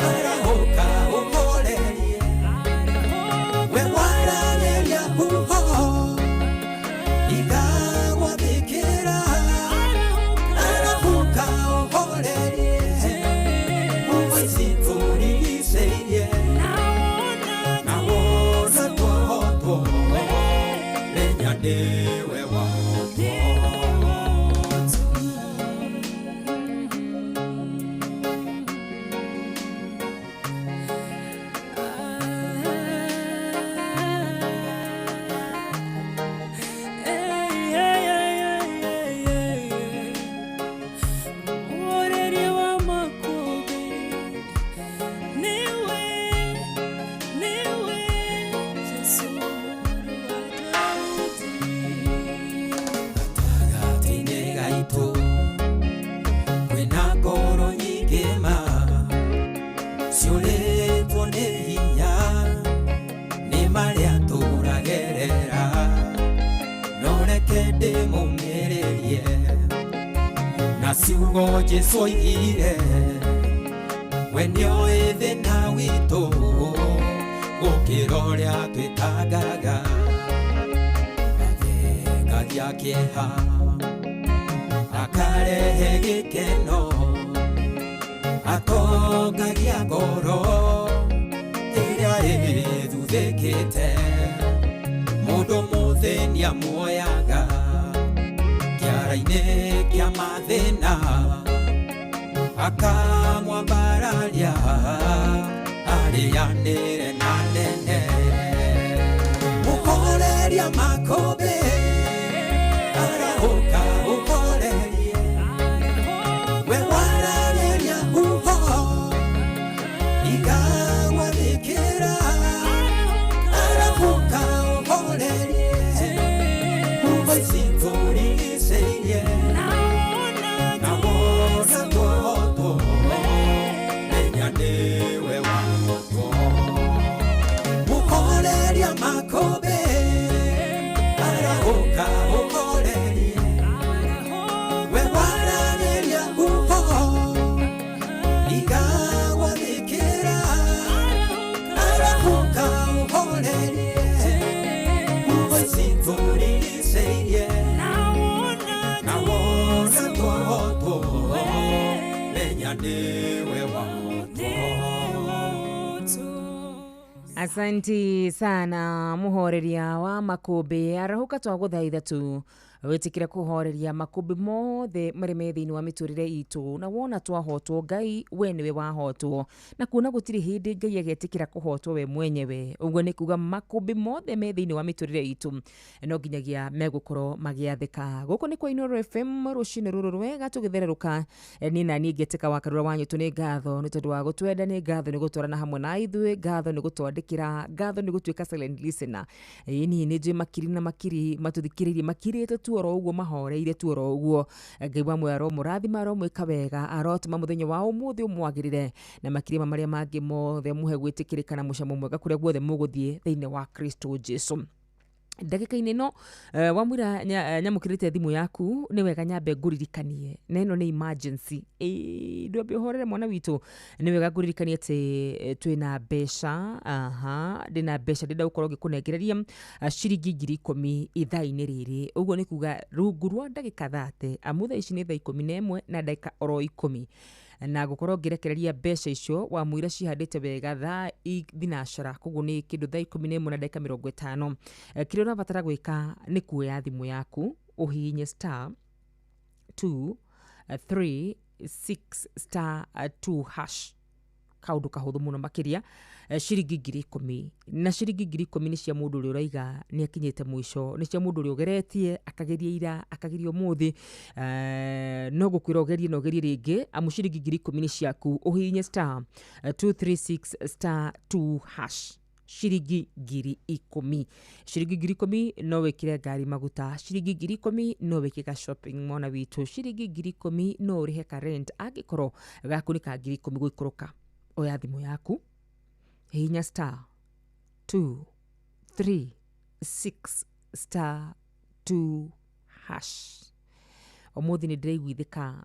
arahoka uhorerie we warageria huho igagwa thikira arahoka uhorerie uwaicinturigiceirie na wona twohotwo menya niwe wahotwo. Ciugo Jesu oigire we nĩoĩ thĩna witũ gũkĩra ũrĩa twĩtangaga athengagia kĩeha akarehe gĩkeno atongagia ngoro ĩrĩa ĩthuthĩkĩte mũndũ mũthĩni amuoyaga kĩara-inĩ kĩa mathĩna akamwambararia arĩanĩre na nene mũhoreria makobe arahoka ũhorerie we warageria huho igagwa thikĩra arahoka ũhorerie uwaicinturigiceirie na wona twohotwo menya niwe wahotwo mũhoreria makobe arahoka ũhorerie we warageria huho igagwa thikĩra arahoka ũhorerie uwaicinturigiceirie na wona twohotwo menya niwe wahotwo. Asanti sana muhoreria wa makobe arahuka twaguthaitha tu witikire kuhoreria makobe mothe marĩ thĩinĩ wa mĩtũrĩre itũ na wona twahotwo Ngai we niwe wahotwo na kuona gũtirĩ hĩndĩ Ngai agetĩkĩra kũhotwo we mwenyewe ũguo nĩ kuga makobe mothe me thĩinĩ wa mĩtũrĩre itũ no nginyagia megũkorwo magĩathĩka gũkũ nĩ kwa Inooro FM rũcinĩ rũrũ rwega tũgĩthererũka niĩ na niĩ ngĩtĩka wakarũra wanyu nĩ ngatho nĩ tondũ wa gũtwenda nĩ ngatho nĩ gũtwarana hamwe na ithuĩ ngatho nĩ gũtwandĩkĩra ngatho nĩ gũtuĩka silent listener niĩ nĩ njũĩ makiri na makiri matũthikĩrĩirie makirĩte tu oro ũguo mahoreire tu oro ũguo Ngai wa mwaro mũrathima aro mwĩka wega arotuma mũthenya wa ũmũthĩ ũmwagĩrĩre na makirĩma marĩa mangĩ mothe mũhe gwĩtĩkĩrĩka na mũcamo mwega kũrĩa guothe mũgũthiĩ thĩinĩ wa Kristo Jesu. Ndagĩka-inĩ no wamwĩra nyamũkĩrĩte thimũ yaku nĩ wega nyambe ngũririkanie na ĩno nĩ emergency ndwambe ũhorere mwana witũ nĩ wega ngũririkanie atĩ twĩna mbeca ndĩna mbeca ndĩrenda gũkorwo ngĩkũnengereria ciringi 10,000 ithaa-inĩ rĩrĩ ũguo nĩ kuga rungu rwa ndagĩka 30 amutha ici nĩ thaa 11 na ndagĩka oro 10 na gũkorwo ngĩrekereria mbeca icio wamwĩra cihandĩte wega thaa thinacara koguo nĩ kĩndũ thaa 11 na ndagĩka 50 kĩrĩa ũrabatara gwĩka nĩ kuoya thimũ yaku ũhihinye *236*2# kaundu kahuthu muno makiria ciringi 10,000 na ciringi 10,000 ni cia mundu uri uraiga ni akinyete mwisho ni cia mundu uri ugeretie akageria ira akageria umuthi no gukwira ugerie no gerie ringi amu ciringi 10,000 ni ciaku uhinye *236*2# shiringi 10,000 shiringi 10,000 no wekire ngari maguta shiringi 10,000 no wekika shopping mwana witu shiringi 10,000 no urihe ka rent angikoro gaku ni ka 10,000 gwikuruka oya thimu yaku hinya *236*2# Omuthi ni ndiraiguithika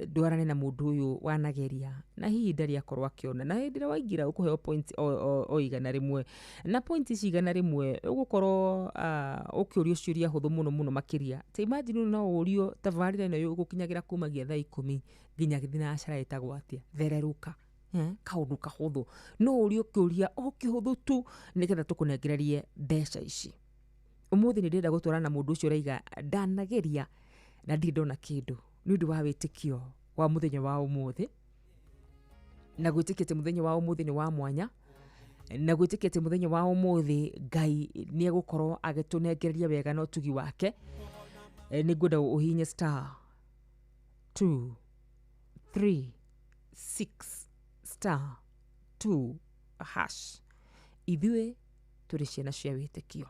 ndwarane na mundu uyu wanageria na hihi ndari akorwo akiona na ndira waingira ukuheo points o igana rimwe na points igana rimwe ugukorwo ukiurio ciuria huthu muno makiria ta imagine no urio tabarira ino ugukinyagira kumagia thaa 10 nginya thinacara etagwo atia thereruka kaundu kahuthu no urio kiuria o kihuthu tu nigetha tukunengererie mbeca ici. Umuthi ni ndenda gutwarana na mundu ucio raiga ndanageria na ndona kindu ni undu wa witikio wa muthenya wa umuthi na gwitikite muthenya wa umuthi ni wa mwanya na gwitikite muthenya wa umuthi Ngai ni egukorwo agitunengereria wega no tugi wake. Ni ngwenda uhinye star 2 3 6 star 2 hash. Ithue turi ciana cia witikio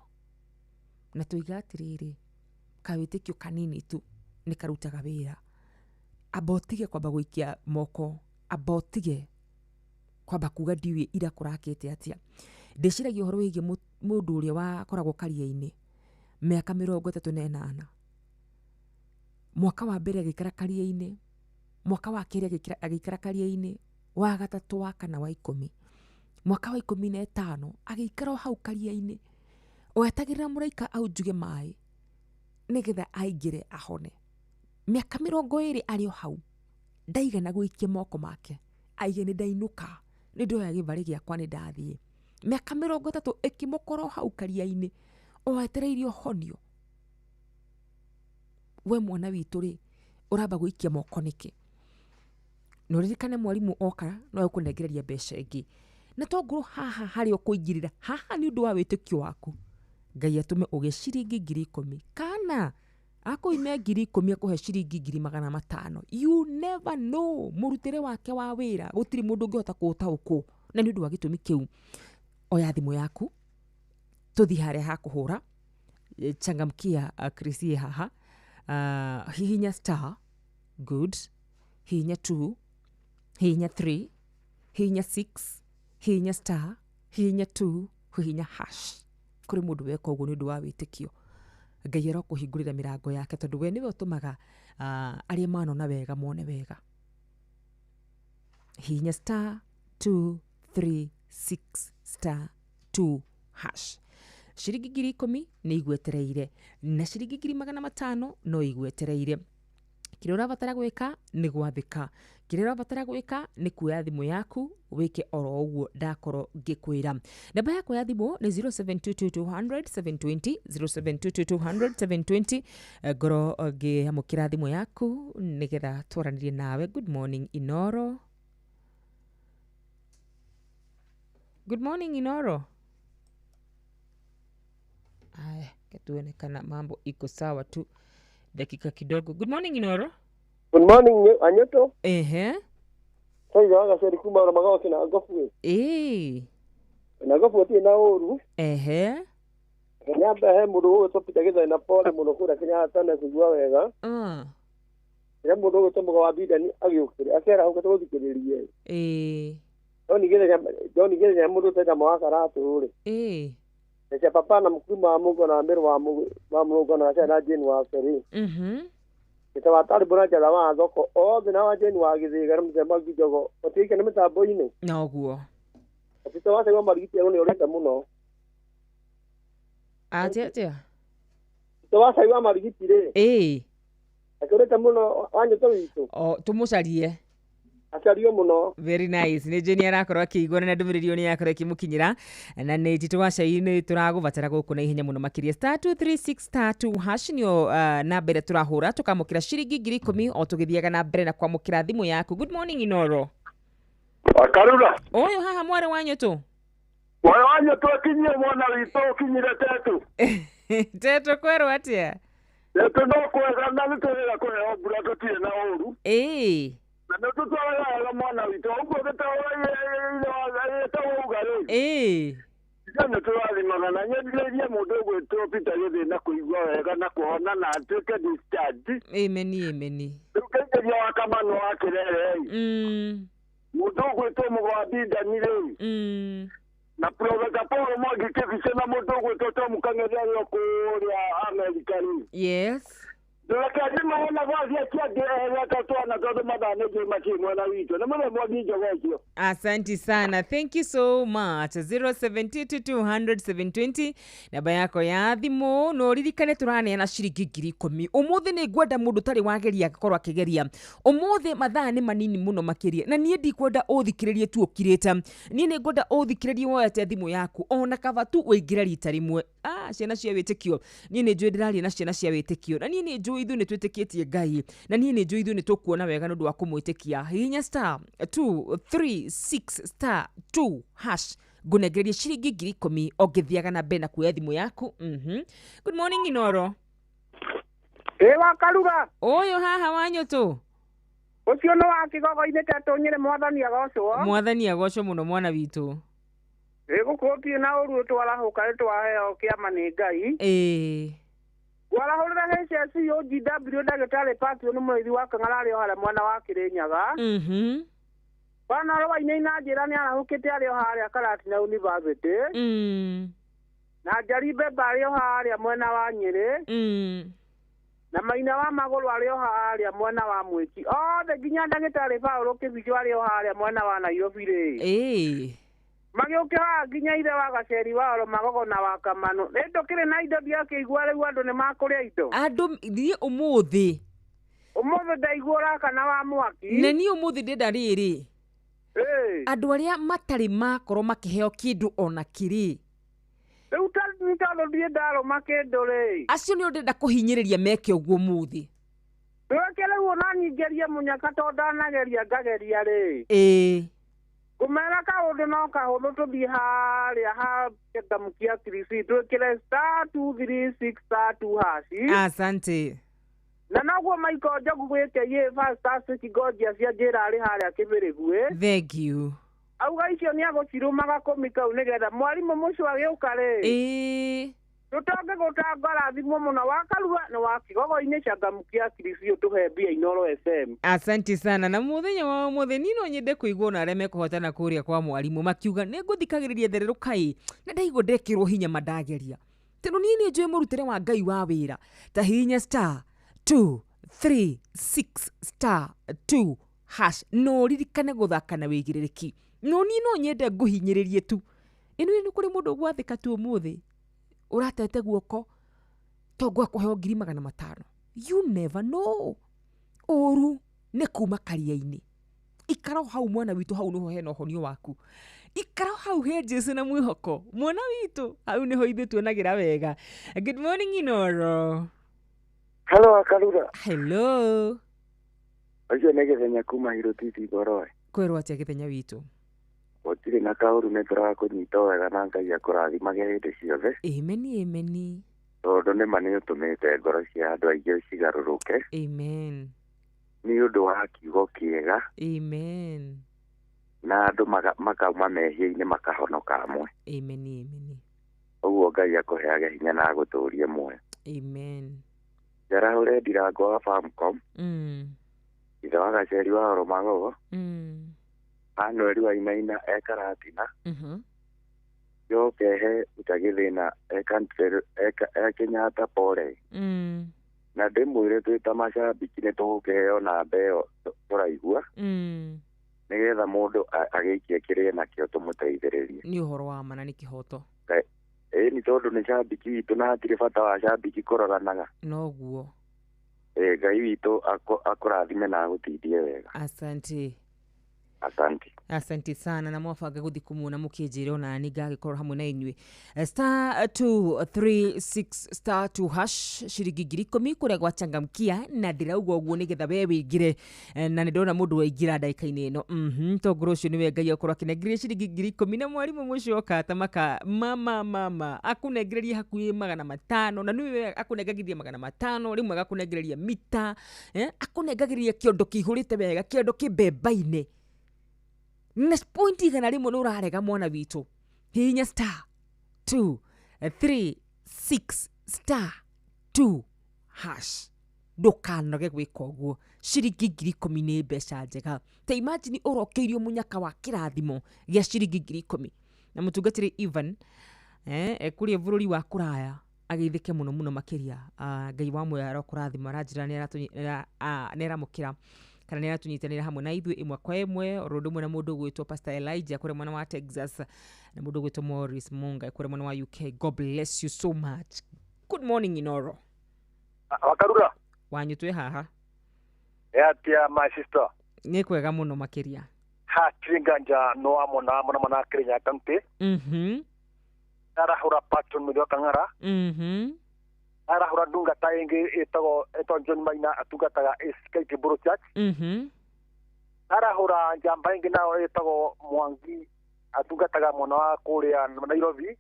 na tuiga atiriri kawitikio kanini tu ni karutaga wira. Abotige kwamba gwikia moko, abotige kwamba kuga ndiwi ira kurakite atia. Ndiciragia uhoro wigie mundu uria wakoragwo karia-ini miaka 38 mwaka wa mbere agikara karia-ini, mwaka wa keri agikara karia-ini, wa gatatu wa kana wa 10, mwaka wa 15 agikara hau karia-ini oetagirira muraika au njuge mai nigetha aingire ahone. Miaka 20 ari o hau ndaigana gwikia moko make aige ni ndainuka ni ndoya gibari giakwa ni ndathie. Miaka 30 ikimukoro hau karia-ini oetereirio honio. We mwana witu ri uramba gwikia moko niki? No ririkane mwarimu oka no ekunengereria mbeca ingi na tonguru haha hari okuingirira haha ni undu wa witikio waku. Ngai atume uge ciringi 10,000 kana akuime 10,000 akuhe ciringi 500. You never know murutire wake wa wira gutiri mundu ngihota kuutauku na ni undu wa gitumi kiu. Oya thimu yaku tuthi haria hakuhura changamkia Chrisie haha hihinya star good hihinya 2 hihinya 3 hihinya 6 hihinya star hihinya 2 hihinya hash. Kuri mundu weka uguo ni undu wa witikio. Ngai arokuhingurira mirango yake tondu we niwe utumaga aria manona wega mone wega. Hihinya star 2 3 6 star 2 hash. Ciringi 10,000 ni igwetereire na ciringi 500 no igwetereire. Kile urabatara gwika ni gwathika. Kile urabatara gwika ni kuoya thimu yaku wike oro uguo ndakoro ngikwira. Namba yako ya thimu ni 0722000720 0722000720. Goro ngihamukira thimu yaku nigetha twaranirie nawe. Good morning Inoro. Good morning Inoro. Aya, ketuonekana mambo iko sawa tu. Dakika kidogo. Good morning Inoro. Good morning Anyoto. Sasa waga seri kuma na magawa kina gofu. Na gofu ti na oru. Nyamba he mundu ugo topitagiza na pole muno kura kinya hatana kugwa wega. Ya mundu ugo tomuga wa bida ni agiukire. Akera huko tuthikiririe. Doni gere ya mundu teta mwaka ratu uri. Echa papa na mkuma mungu na mbere wa mungu na cha na jeni wa seri. Ita watari bona jala wa thoko o thina wa jeni wa githiga mzemba gijogo otike ni mitambo ine no guo ita wa sego marigiti ni ureta muno atia ita wa sego marigiti re akoreta muno wanyo to witu tumucarie acario muno. Very nice. Ni jeni arakorwo akigona na ndumiririo ni yakorwo ikimukinyira na ni titu wa caini turagubatara guku na ihenya muno makiria star 236 star 2 hash nio na mbere turahura tukamukira ciringi 10,000 o tugithiaga na mbere na kwamukira thimu yaku. Good morning Inoro. Akarura oyo haha mware wanyu tu mware wanyu tu kinyie mwana witu kinyire tetu tetu kwero atia tetu no kwega na nitorera kwa obura tutie na oru na tutwala mwana witu uko getawa Jana tuwali magana nyedile mundu gwetu pita yothe na kuigwa wega na kuhona na atuke discharge. Amen. Tukenge ya wakamano akirere. Mundu gwetu mugwabinda nire. Na Professor Paul Mwagi kebise na mundu gwetu to mukangeza yo kuria Amerikani. Yes. Ndũrekaje mahena gwathia twana tondũ mathanĩkĩ makĩ mwena witũ nĩ mũthemba nginjo gwacio. Asante sana, thank you so much. 0722000720 namba yako ya thimũ no ririkane tũraneana ciringi 10,000. Ũmũthĩ nĩ ngwenda mũndũ tarĩ wageria akorwo akĩgeria. Ũmũthĩ mathaa nĩ manini mũno makĩria na niĩ ndikwenda ũthikĩrĩrie tu ũkirĩta. Niĩ nĩ ngwenda ũthikĩrĩrie woete thimũ yaku ona kaba tu ũingĩre rita rĩmwe. Ciana cia wĩtĩkio, niĩ nĩ njũĩ ndĩraria na ciana cia wĩtĩkio, na niĩ nĩ njũĩ ithuĩ nĩ twĩtĩkĩtie Ngai, na niĩ nĩ njũĩ ithuĩ nĩ tũkuona wega nĩ ũndũ wa kũmwĩtĩkia. Hihinya *236*2# ngũnengereria ciringi 10,000 ũngĩthiaga na mbere na kuoya thimũ yaku. Good morning Inoro. Wa Karuga. Ũyũ haha wanyũtũ. Ũcio nĩ wa Kigogo-inĩ tetũnyire mwathani agocwo. Mwathani agocwo mũno mwana witũ. Gũkũtie na ũru twarahuka twaheo kĩama nĩ Ngai. Warahũrĩra HSC OGW ndagĩtarĩ Patio nĩ mũrĩithi wa Kang'ara arĩ o harĩa mwana wa Kĩrĩnyaga. Bana Rowainĩ na njĩra nĩ arahũkĩte arĩ o harĩa Karati na University. Na Njaribe arĩ o harĩa mwena wa Nyĩrĩ. Na Maina wa Magũrũ arĩ o harĩa mwena wa Mwĩki. Othe nginya ndagĩtarĩ Paũlũ Kĩbijo arĩ o harĩa mwena wa Nairobi rĩ. Magĩũke nginya ithe wa Gaceri wa Magogo na wa Kamano. Nĩ ndũkĩrĩ na indo ndiakĩigua rĩu andũ nĩ makũrĩa indo. Andũ thiĩ ũmũthĩ. Ũmũthĩ ndaigua ũrakana wa mwaki. Na niĩ ũmũthĩ ndĩnda rĩrĩ. Andũ arĩa matarĩ makorwo makĩheo kĩndũ ona kĩrĩ. Rĩu nĩ tondũ ndiĩ ndarũma kĩndũ rĩ. Acio nĩ ndĩrenda kũhinyĩrĩria meke ũguo ũmũthĩ. Ndweke rĩu ona nyingĩrie mũnyaka tondũ ndanageria ngageria rĩ. Kumera kaũndũ no kahũthũ tũthiĩ harĩa ha Kĩngamukia Kirisi twĩkĩre *236*2#. Asante. Na naguo Michael Njogu gwĩke fantastic gorgeous cia njĩra arĩ harĩa Kĩbĩrĩgu. Thank you. Auga icio nĩ agũcirumaga kũmi kau nĩgetha mwarimũ mũcio agĩũka rĩ. Tũtonge gũtangara thimũ mũno wa Karuga na wa Kigogo-inĩ Kĩngamukia Kirisi ũtũhe mbia Inoro FM. Asante sana na mũthenya wa ũmũthĩ niĩ no nyende kũigua na arĩa mekũhotana kũrĩa kwa mwarimũ makiuga nĩ ngũthikagĩrĩria thererũkai na ndaigua ndekĩrwo hinya mandageria. Tondũ niĩ nĩ njũĩ mũrutĩre wa Ngai wa wĩra ta hihinya *236*2# no ririkane gũthaka na wĩigĩrĩrĩki. No niĩ no nyende ngũhinyĩrĩrie tu. Ĩno nĩ kũrĩ mũndũ ũgwathĩka tu ũmũthĩ. Ũratete guoko tongwa kũheo 500. You never know. Ũru nĩ kuma karia-inĩ. Ikara hau mwana witũ, hau nĩho hena ũhonio waku. Ikara hau he Jesu na mwĩhoko. Mwana witũ hau nĩho ithuĩ tuonagĩra wega. Good morning Inoro. Hello Karuga. Hello. Ũcio nĩ Gĩthenya kuma Hirotiti Goroe. Kwĩrwo atĩa Gĩthenya witũ? Gũtirĩ na kaũru nĩ tũrakũnyita wega na Ngai akũrathimage hĩndĩ ciothe. Amen. Tondũ nĩma nĩ ũtũmĩte ngoro cia andũ aingĩ cigarũrũke. Amen. Nĩ ũndũ wa kiugo kĩega. Amen. Na andũ makauma mehia-inĩ makahonoka amwe. Amen. Ũguo Ngai akũheage hinya na agũtũrie muoyo. Amen. Njarahũre Ndirango wa Famcom. Ithe wa Gaceri wa Magogo. Anueli wa Inaina Karatina. Yokehe utagithina Kenyatta pole. Na ndĩmwĩre twĩ ta macambiki nĩ tũgũkĩheo namba ĩyo tũraigua. Nĩgetha mũndũ agĩikie kĩrĩa nakĩo tũmũteithĩrĩrie. Nĩ ũhoro wa mana nĩ kĩhoto. Nĩ tondũ nĩ cambiki witũ na hatirĩ bata wa cambiki kũroranaga. Noguo. Ngai witũ akũrathime na agũteithie wega. Asante. Asante sana na mwabanga guthi kumuona mukijire ona ni ngagikora hamwe na inywe *236*2# ciringi 10,000 kuria gwachangamkia na ndirauga uguo nigetha we wingire na ndona mundu waingira ndaika-ini ino tongoro ucio niwe Ngai akorwo akinengereria ciringi 10,000 na mwarimu mucio okata maka mama akunengereria hakuhi 500 na niwe akunengereria 500 rimwe agakunengereria mita akunengereria kiondo kihurite wega kiondo kibemba-ini na point igana rimwe no rarega mwana witũ hinya *236*2# ndũkanoge gwĩka ũguo ciringi 10,000 nĩ mbeca njega ta imagine ũrokeirio mũnyaka wa kĩrathimo gĩa ciringi 10,000 na mũtungatĩri Ivan kũrĩa bũrũri wa kũraya ageithike muno muno makiria ngai wa mwe arokurathima ranjira nera mukira kana nera tunyitanira hamwe na ithu imwe kwa imwe orodo mwe na mundu gwitwo Pastor Elijah kure mwana wa Texas na mundu gwitwo Morris Munga kure mwana wa UK. God bless you so much. Good morning Inoro. Wakarura wanyu twe haha yatia my sister ni kwega muno makiria ha tringanja no amona mona Kenya County arahura patron mudyo kangara arahura dunga taingi eto John Maina atugataga SKT Buru Church arahura jamba ingi nao eto Mwangi atugataga mona wa Korea Nairobi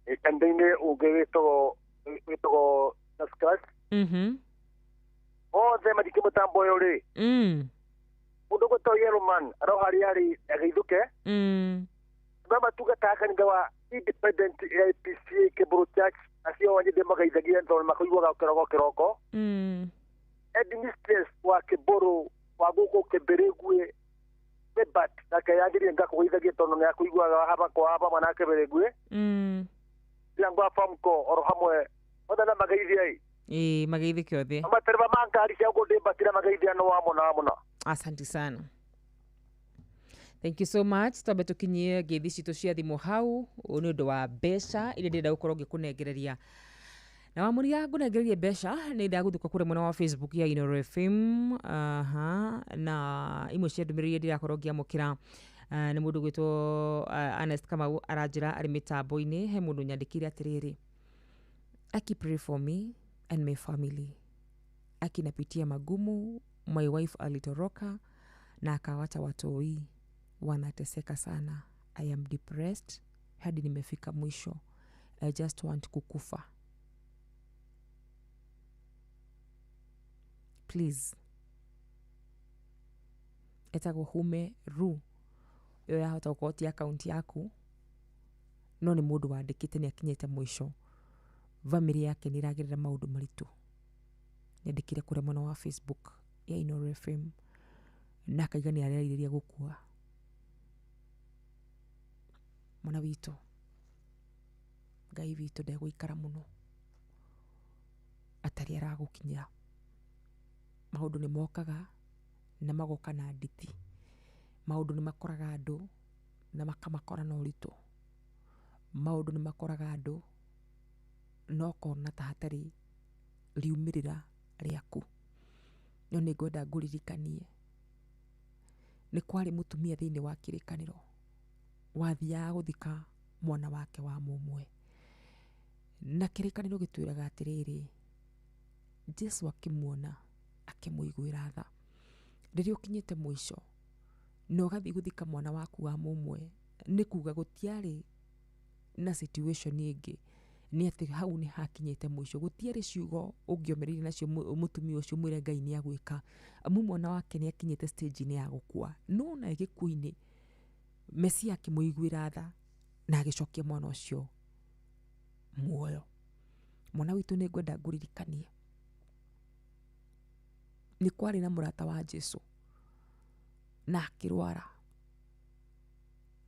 ekandine ugeweto Naskas the madike mutambo yore mundu gweto Yeroman arohari ageithuke baba tugataka ngawa independent APC ke Buru Church asio wanje de magaithagia ndo makuigwa kiroko administrators wa ke Buru wa guko ke Beregwe bebat akayagiri ngako kuithagia tono ne akuigwa haba kwa haba manake Beregwe yangwa famko oro hamwe odana magaithia magaithi kyothe amaterba mankari cia gudimba tira magaithia no amona asante sana. Thank you so much. Twabe tukinyie gethi cito cia thimu hau ni undu wa besha ile ndenda gukorwo ngikunegereria na wamuri ya ngunegereria besha ni ndaguthuka kure mwana wa Facebook ya Inoro FM na imwe cia ndumiririe ndirakorwo ngiamukira ni mundu gwitwo Honest Kamau arajira ari mitambo-ini he mundu nyandikire atiriri aki pray for me and my family akinapitia magumu, my wife alitoroka na akawacha watoi wanateseka sana. I am depressed hadi nimefika mwisho. I just want kukufa. Please etago hume ru yo ya hota ukoti account yaku no ni mundu wandikite ni akinyete mwisho. Family yake niragirira maundu maritu. Nyandikire kure mwana wa Facebook ya Inoro FM na kaigani arariria gukua. Mwana wito ngai wito ndegũikara muno atari aragukinyira. Maundu ni mokaga na magoka na nditi. Maundu ni makoraga andu na makamakora na ũritũ. Maundu ni makoraga andu no kona ta hatari liumirira riaku. No ni ngwenda nguririkanie ni kwari mutumia thiini wa kirikaniro wathiaga guthika mwana wake wa mumwe na kirikaniro gitwiraga atiriri Jesu akimuona akimuiguira tha riria ukinyite mwisho no gathi guthika mwana waku wa mumwe ni kuga gutiari na situation ingi ni ati hau ni hakinyite mwisho gutiari ciugo ungiomerire nacio mutumia ucio mwire ngai ni agwika amu mwana wake ni akinyite stage ni ya gukua no na gikuini Mesia akimuiguira tha na agicokia mwana ucio muoyo. Mwana witu ni ngwenda nguririkanie ni kwari na murata wa Jesu na akirwara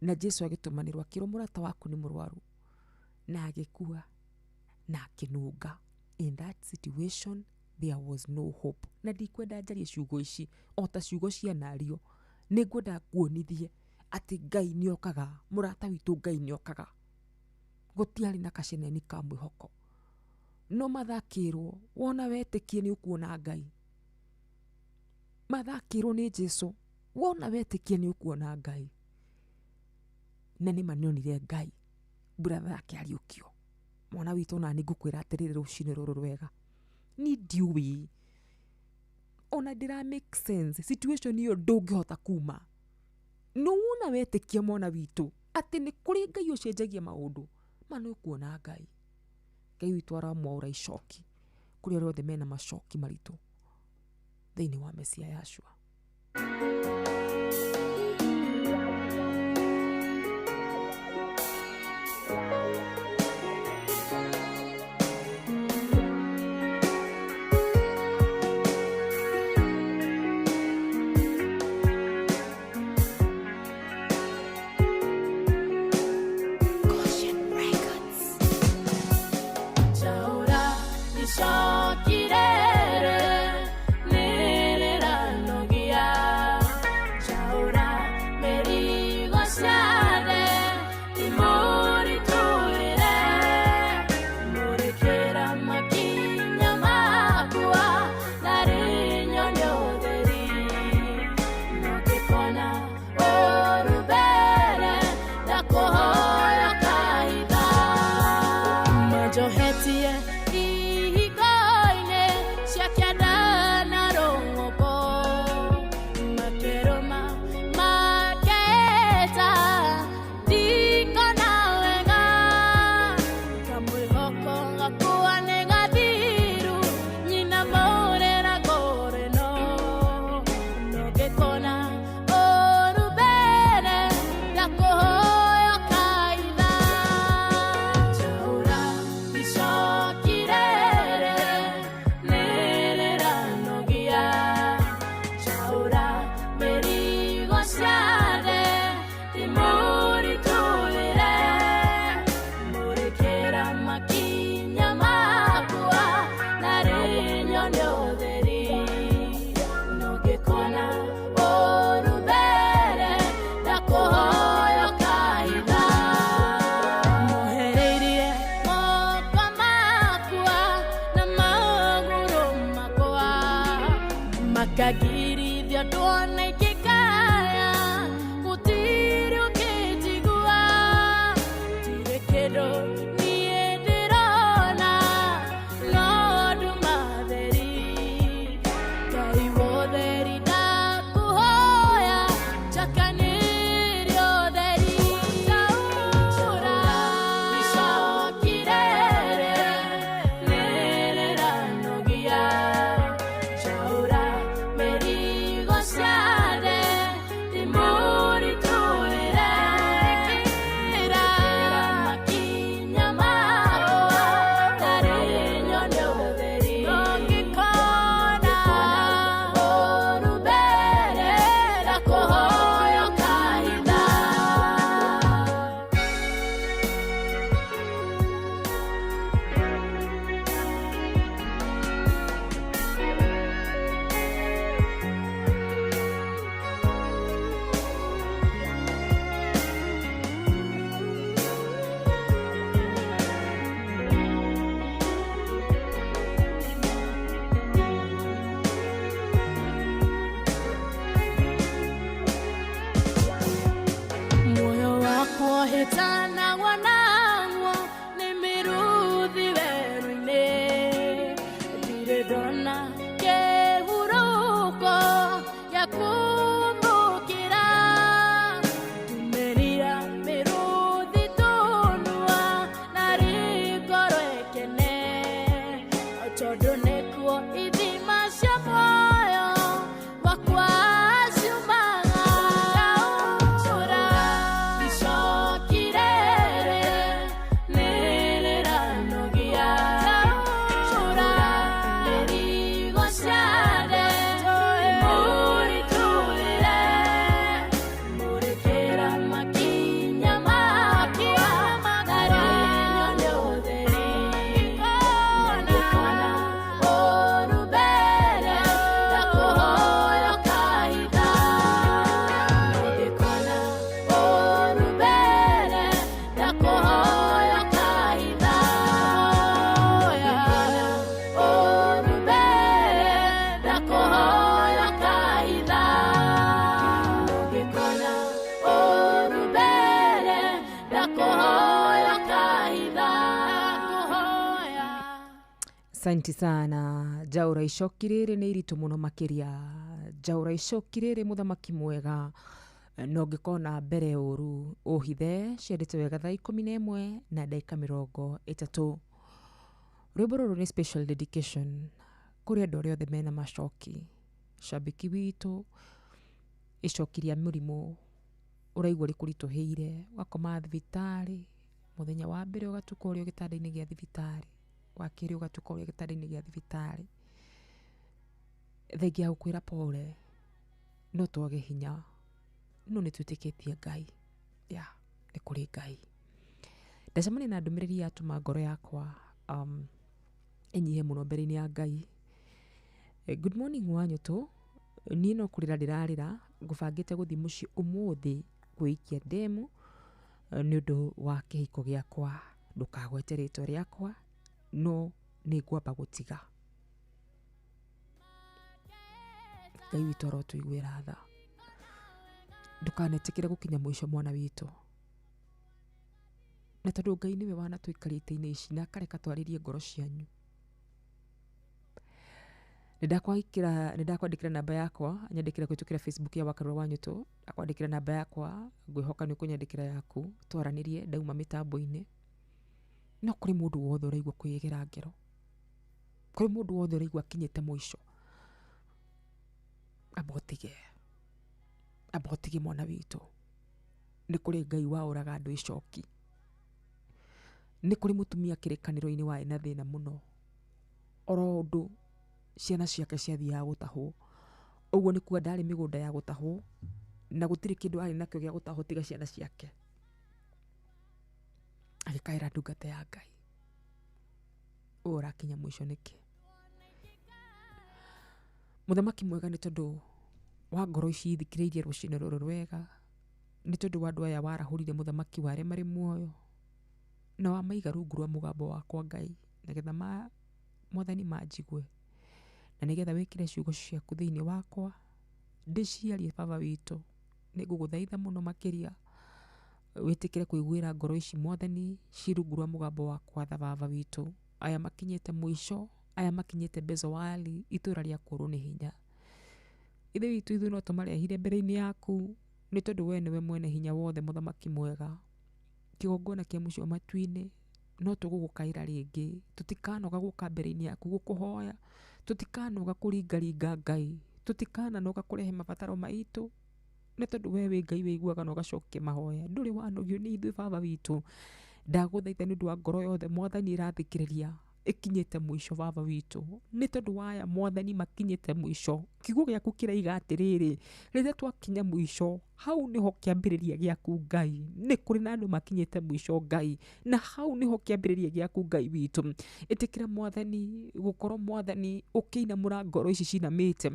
na Jesu agitumanirwa akirwo murata waku ni murwaru na agikua na akinunga. In that situation there was no hope. Na ndikwenda njarie ciugo ici o ta ciugo cia nario ni ngwenda kuonithie ati ngai ni okaga murata witu ngai ni okaga gutiari na kaceneni ka mwihoko no mathakirwo wona wetikie ni ukuona ngai mathakirwo ni Jesu wona wetikie ni ukuona ngai na ni manionire ngai brother yake aliukio. Mwana witu na ni ngukwira atiriri rucini ruru rwega ni ndiwi ona ndira make sense situation hiyo ndungihota kuma no wona wetikie mwana witu ati ni kuri ngai ucenjagia maundu manu kuona ngai witu aramwaura icoki kuri rothe mena macoki maritu thiini wa Mesia Yashua. Kagirithio ndwona ikikaya gutiri ukitigua tiri kindu nie ndirona no ndumatheri Ngai wotheri ndakuhoya njakanirio theri taura icokire nĩrĩranogia Chaura merigo ciade ndimũritũrĩre kĩra makinya makwa ndarĩ nyone ũtheri ũngĩkona ũru mbere ndakũhoya ũkahitha moyo wako hetana wanangwa nimiruthi weru-inĩ ndirĩ ndona kĩhurũko gĩa kumbũkĩra tumerira mĩrũthi tũnua na rĩngoro ekene tondũ nĩkuo ithima cia muoyo wakwa ciumaga taura icokire nĩrĩranogia taura mĩrigo ciade mũritũrĩre mũrĩkĩra makinya makwa ndarĩ nyone ũtheri ngĩkona ũru mbere ndakũhoya ũkahitha ngĩkona ũru mbere ndakũhoya ũkahitha ngĩkona ũru mbere ndakũhoya ũkahitha ngĩkona ũru mbere ndakũhoya ũkahitha ngũhoya. Asante sana Jaura icoki rĩrĩ nĩ iritũ mũno makĩria Jaura icoki rĩrĩ mũthamaki mwega no ngĩkona mbere ũru ũhithe ciendete wega thaa 11 na ndagĩka 30 rwĩmbo rũrũ nĩ special dedication kũrĩ andũ arĩa othe mena macoki shabiki witũ icoki rĩa mũrimũ ũraigua rĩkũritũhĩire wakoma thibitarĩ mũthenya wa mbere ũgatuka ũrĩ gĩtanda-inĩ gĩa thibitarĩ wa kerĩ ũgatuka ũrĩ gĩtanda-inĩ gĩa thibitarĩ thengia gũkwĩra pole no twage hinya no nĩ twĩtĩkĩtie Ngai nĩ kũrĩ Ngai ndacemania na ndũmĩrĩri yatũma ngoro yakwa ĩnyihe mũno mbere-inĩ ya Ngai. Good morning Wanyũtũ, niĩ no kũrĩra ndĩrarĩra ngũbangĩte gũthiĩ mũciĩ ũmũthĩ gwĩikia ndemu nĩ ũndũ wa kĩhiko gĩakwa ndũkagwete rĩtwa rĩakwa no nĩ ngwamba gũtiga. Ngai witũ arotũiguĩra tha ndũkanetĩkĩre gũkinya mũico mwana witũ na tondũ Ngai nĩwe wanatũikarĩte inĩ ici na akareka twarĩrie ngoro cianyu. Nĩndakwandĩkĩra namba yakwa nyandĩkĩra kũhĩtũkĩra Facebook ya Wakarũra Wanyũtũ, ndakwandĩkĩra namba yakwa ngwĩhoka nĩ ũkũnyandĩkĩra yaku twaranĩrie ndauma mĩtambo-inĩ. No kũrĩ mũndũ wothe ũraigua kwĩgera ngero, kũrĩ mũndũ wothe ũraigua akinyĩte mũico, abotige mwana witũ. Nĩ kũrĩ Ngai waũraga andũ icoki, nĩ kũrĩ mũtumia kĩrĩkanĩro-inĩ warĩ na thĩna mũno, oro ũndũ ciana ciake ciathiaga gũtahwo, ũguo nĩ kuo ndarĩ mĩgũnda ya gũtahwo na gũtirĩ kĩndũ arĩ nakĩo gĩa gũtahwo tiga ciana ciake. Agĩkaĩra ndungata ya Ngai, ũũ ũrakinya mũico nĩkĩ? Mũthamaki mwega nĩ tondũ wa ngoro ici thikĩrĩirie rũciinĩ rũrũ rwega, nĩ tondũ wa andũ aya warahũrire mũthamaki wa arĩa marĩ muoyo na wamaiga rungu rwa mũgambo wakwa Ngai, nĩgetha Mwathani manjigue na nigetha wikire ciugo ciaku thiini wakwa ndiciarie baba witũ nĩ ngũgũthaitha mũno makĩria wĩtĩkĩre kũiguĩra ngoro ici Mwathani cirungu rwa mũgambo wakwa baba witũ aya makinyĩte mũico aya makinyĩte Bezowali itũra rĩa kũrũ nĩ hinya ithe witũ ithuĩ no tũmarehire mbere-inĩ yaku nĩ tondũ we nĩwe mwene hinya wothe mũthamaki mwega kĩgongona kĩa mũcio matu-inĩ no tũgũgũkaĩra rĩngĩ tũtikanoga gũka mbere-inĩ yaku gũkũhoya tũtikanoga kũringaringa Ngai tũtikananoga kũrehe mabataro maitũ nĩ tondũ we wĩ Ngai wĩiguaga na ũgacokia mahoya ndũrĩ wanogio nĩ ithuĩ baba witũ ndagũthaitha nĩ ũndũ wa ngoro yothe Mwathani ĩrathikĩrĩria ikinyĩte mũico baba witũ nĩ tondũ waya Mwathani makinyĩte mũico kiugo gĩaku kĩraiga atĩrĩrĩ rĩrĩa twakinya mũico hau nĩho kĩambĩrĩria gĩaku Ngai nĩ kũrĩ na andũ makinyĩte mũico Ngai na hau nĩho kĩambĩrĩria gĩaku Ngai witũ ĩtĩkĩra Mwathani gũkorwo Mwathani ũkĩinamũra ngoro ici cinamĩte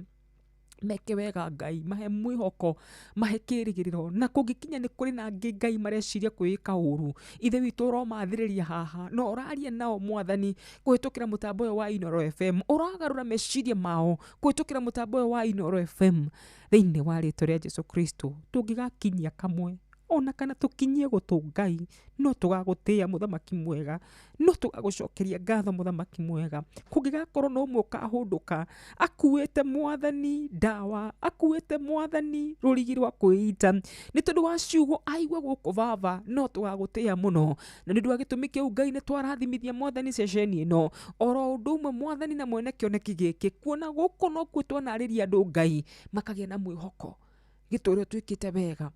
meke wega Ngai mahe mwĩhoko mahe kĩrĩgĩrĩro na kũngĩkinya nĩ kũrĩ na angĩ Ngai mareciria kwĩka ũru ithe witũ ũromathĩrĩria haha no ũraria nao Mwathani kũhĩtũkĩra mũtambo ũyũ wa Inooro FM ũragarũra meciria mao kũhĩtũkĩra mũtambo ũyũ wa Inooro FM thĩinĩ wa rĩĩtwa rĩa Jesũ Kristo tũngĩgakinyia kamwe ona kana tũkinyie gũtũ Ngai no tũgagũtĩĩa mũthamaki mwega no tũgagũcokeria ngatho mũthamaki mwega kũngĩgakorwo no ũmwe ũkahũndũka akuĩte Mwathani ndawa akuĩte Mwathani rũrigi rwa kwĩita nĩ tondũ wa ciugo aigua gũkũ baba no tũgagũtĩĩa mũno na nĩ ũndũ wa gĩtũmi kĩu Ngai nĩ twarathimithia Mwathani ceceni ĩno oro ũndũ ũmwe Mwathani na mwene kĩoneki gĩkĩ kuona gũkũ no kuo twanarĩria andũ Ngai makagĩa na mwĩhoko gĩtũũre twĩkĩte wega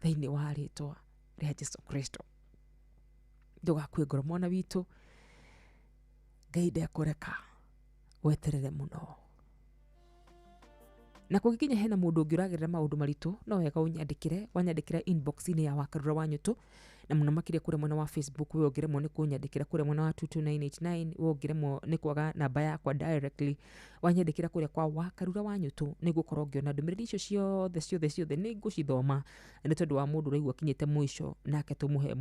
thĩinĩ wa rĩĩtwa rĩa Jesũ Kristo ndũgakue ngoro mwana witũ Ngai ndekũreka weterere mũno na kũngĩkinya hena mũndũ ũngĩ ũragerera maũndũ maritũ no wega ũnyandĩkĩre wanyandĩkĩra inbox-inĩ ya Wakarura wa Nyũtũ na mũno makĩria kũrĩa mwena wa Facebook we ũngĩremwo nĩ kũnyandĩkĩra kũrĩa mwena wa 22989 we ũngĩremwo nĩ kwaga namba yakwa directly wanyandĩkĩra kũrĩa kwa Wakarura wa Nyũtũ nĩgũkorwo ngĩona ndũmĩrĩri icio ciothe nĩ ngũcithoma nĩ tondũ wa mũndũ ũraigua kinyĩte mũico nake tũmũhe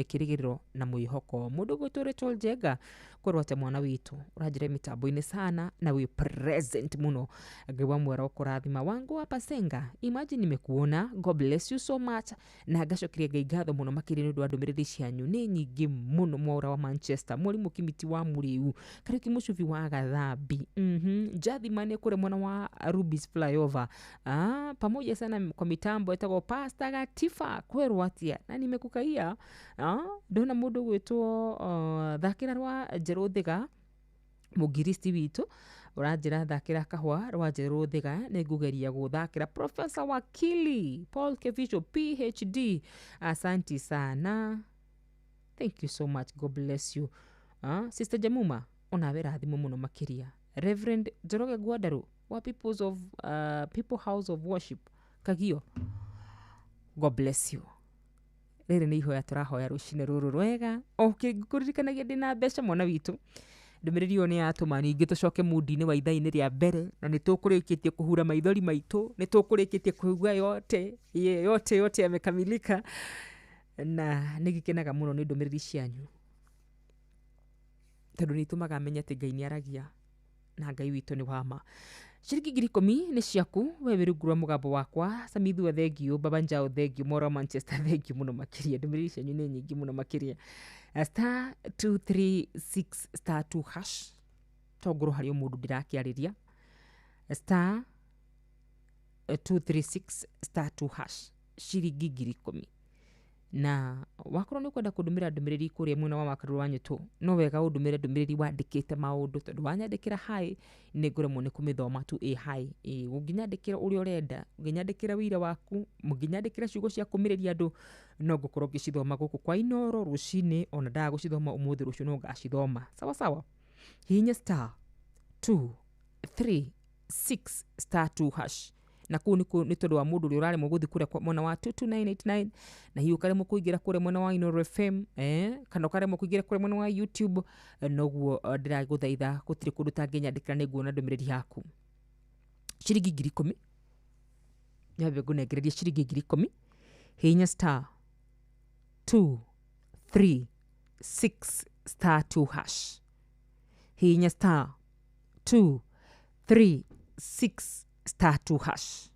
kĩrĩgĩrĩro na mwĩhoko mũndũ gwĩtwo Njenga korwo atĩ mwana witũ ũranjĩra mĩtambo-inĩ sana na wĩ present mũno Ngai wa mwera ũkũrathima wangu hapa Senga imagine nimekuona God bless you so much na ngacokeria Ngai ngatho mũno makĩria nĩ ũndũ wa ndũmĩrĩri cianyu nĩ nyingĩ mũno mwaura wa Manchester mũrimũ Kimiti wa Mũrĩu Kariuki Mũcubi wa Gathambi Jathimane kule mwana wa Rubis Flyover pamoja sana kwa mitambo etagwo Pastor Gatifa kwerwo atia na nimekukaia ndona mũndũ gwĩtwo thakĩra rwa Njerũthĩga mũgiristi witũ ũranjĩra thakĩra kahũa rwa Njerũthĩga nĩ ngũgeria gũthakĩra Professor Wakili Paul Kevicho PhD asanti sana thank you so much God bless you Sister Jamuma onawe rathimo mũno makĩria Reverend Njoroge Gwandarũ wa People House of Worship Kagio God bless you rĩrĩ nĩ ihoya tũrahoya rũcinĩ rũrũ rwega ngũririkanagia ndĩna mbeca mwana witũ ndũmĩrĩri ĩyo nĩ yatũma ningĩ tũcoke mudi-inĩ wa ithaa-inĩ rĩa mbere na nĩ tũkũrĩkĩtie kũhura maithori maitũ nĩ tũkũrĩkĩtie kũigua yote yamekamilika na nĩ gĩkenaga mũno nĩ ndũmĩrĩri cianyu tondũ nĩ itũmaga menye atĩ Ngai nĩ aragia na Ngai witũ nĩ wama ciringi 10,000 nĩ ciaku we wĩrungu rwa mũgambo wakwa Samithua thengio Baba Njao thengio Mora Manchester thengio mũno makĩria ndũmĩrĩri cianyu nĩ nyingĩ mũno makĩria star 236 star 2 hash tongoro harĩ mũndũ ndirakĩarĩria star 236 star 2 hash ciringi 10,000 na wakorwo nĩ kwenda kũndũmĩra ndũmĩrĩri kũrĩa mwena wa Wakarura wa Nyũtũ no wega ũndũmĩre ndũmĩrĩri wandĩkĩte maũndũ tondũ wanyandĩkĩra hi nĩ ngũremwo nĩ kũmĩthoma tu hi ũngĩnyandĩkĩra ũrĩa ũrenda ũngĩnyandĩkĩra wĩira waku mũngĩnyandĩkĩra ciugo cia kũmĩrĩria andũ no ngũkorwo ngĩcithoma gũkũ kwa Inooro rũcinĩ ona ndaga gũcithoma ũmũthĩ rũciũ no ngacithoma sawa hihinya star 236 star 2 hash na kuu nĩ tondũ wa mũndũ ũrĩa ũraremwo gũthiĩ kũrĩa mwena wa 22989 na hihi ũkaremwo kũingĩra kũrĩa mwena wa Inooro FM kana ũkaremwo kũingĩra kũrĩa mwena wa YouTube noguo ndĩragũthaitha gũtirĩ kũndũ tangĩnyandĩkĩra nĩ nguona ndũmĩrĩri yaku ciringi 10,000 nyambe ngũnengereria ciringi 10,000 hihinya star 236 star 2 hash hihinya star 2 236 star 2 hash.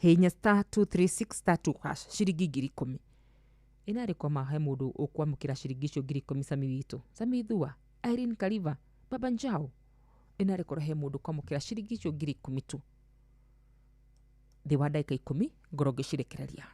Hinya star 236 star 2 hash. Ciringi 10,000. Inari kwa mahe mundu ukwamukira ciringi cio 10,000 Sami witu. Sami Thua, Irene Kaliva, Baba Njau. Inari kurahe mundu kwamukira ciringi cio 10,000 tu. Thi wa ndagika 10 ngoro ngicirekereria.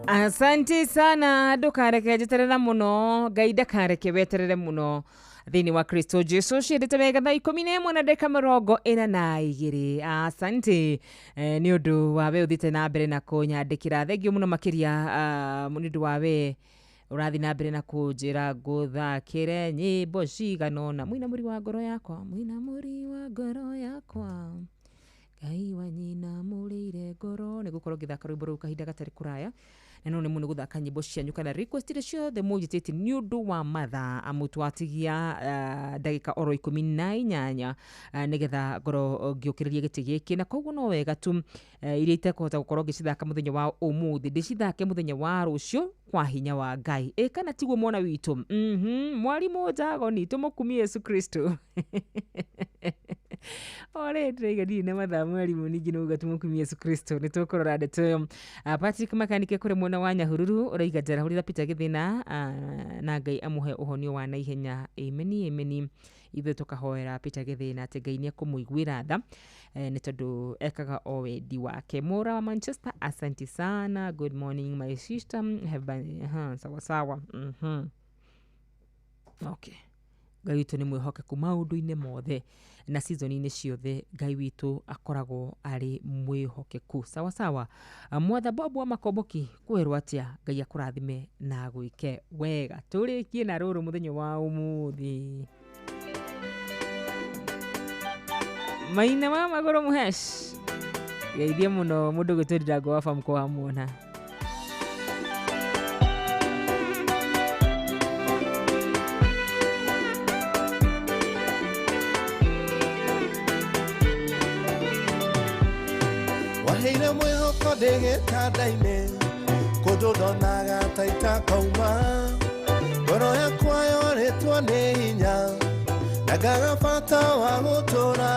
Asante sana ndukareke jeterera muno Ngai ndakareke weterere muno thini wa Kristo Jesu ciendete wega thaa 11 na ndagika 42. Asante ni undu wawe uthite na mbere na kunyandikira thengio muno makiria ni undu wawe urathi na mbere na kunjira nguthakire nyimbo ciganona mwina muri wa ngoro yakwa Ngai wanyina murire ngoro ni gukorwo ngithaka rwimbo ruu kahinda gatari kuraya na no nä må nä gå thaka nyä mbo cianyu kana request iria ciothe må njä tä nä å ndå wa mathaa amå twatigia ndagä ka oro 18 nä getha ngoro ngä å kä rä ria gä tä gä kä na koguo no wega tu iria itekåhota gå korwo ngä cithaka må thenya wa å må thä ndä cithake må thenya wa rå cio kwa hinya wa Ngai kana tiguo mwana witå mwarimå Njagoni tå må kumie Yesu Kristo ore ndĩraiga ndirĩ na mathaa mwarimũ ningĩ no uga tũmũkumie Yesu Kristo nĩ tũkũrora ndeto ĩyo. Patrick Makanike kũrĩ mwena wa Nyahururu ũraiga njarahũrĩra Peter Gĩthĩna na Ngai amũhe ũhonio wa naihenya ameni ameni. Ithuĩ tũkahoera Peter Gĩthĩna atĩ Ngai nĩekũmũiguĩra tha nĩ tondũ ekaga o wendi wake. Mora wa Manchester, asante sana, good morning my sister, sawa sawa. Okay, Ngai witũ nĩ mwĩhokeku maũndũ-inĩ mothe na season-inĩ ciothe. Ngai witũ akoragwo arĩ mwĩhokeku sawa sawa. Mwatha Bob wa Makomboki kwĩrwo atĩa Ngai akũrathime na gwĩke wega. Tũrĩkie na rũrũ mũthenya wa ũmũthĩ. Maina wa Magoro Muhesh geithie mũno mũndũ gwĩtwo wa farm kwa muona. Waheire mwĩhoko ndĩgĩtanda-inĩ kũndũ ndonaga ta itakouma, ngoro yakwa yorĩtwo nĩ hinya na ngaga bata wa gũtũra,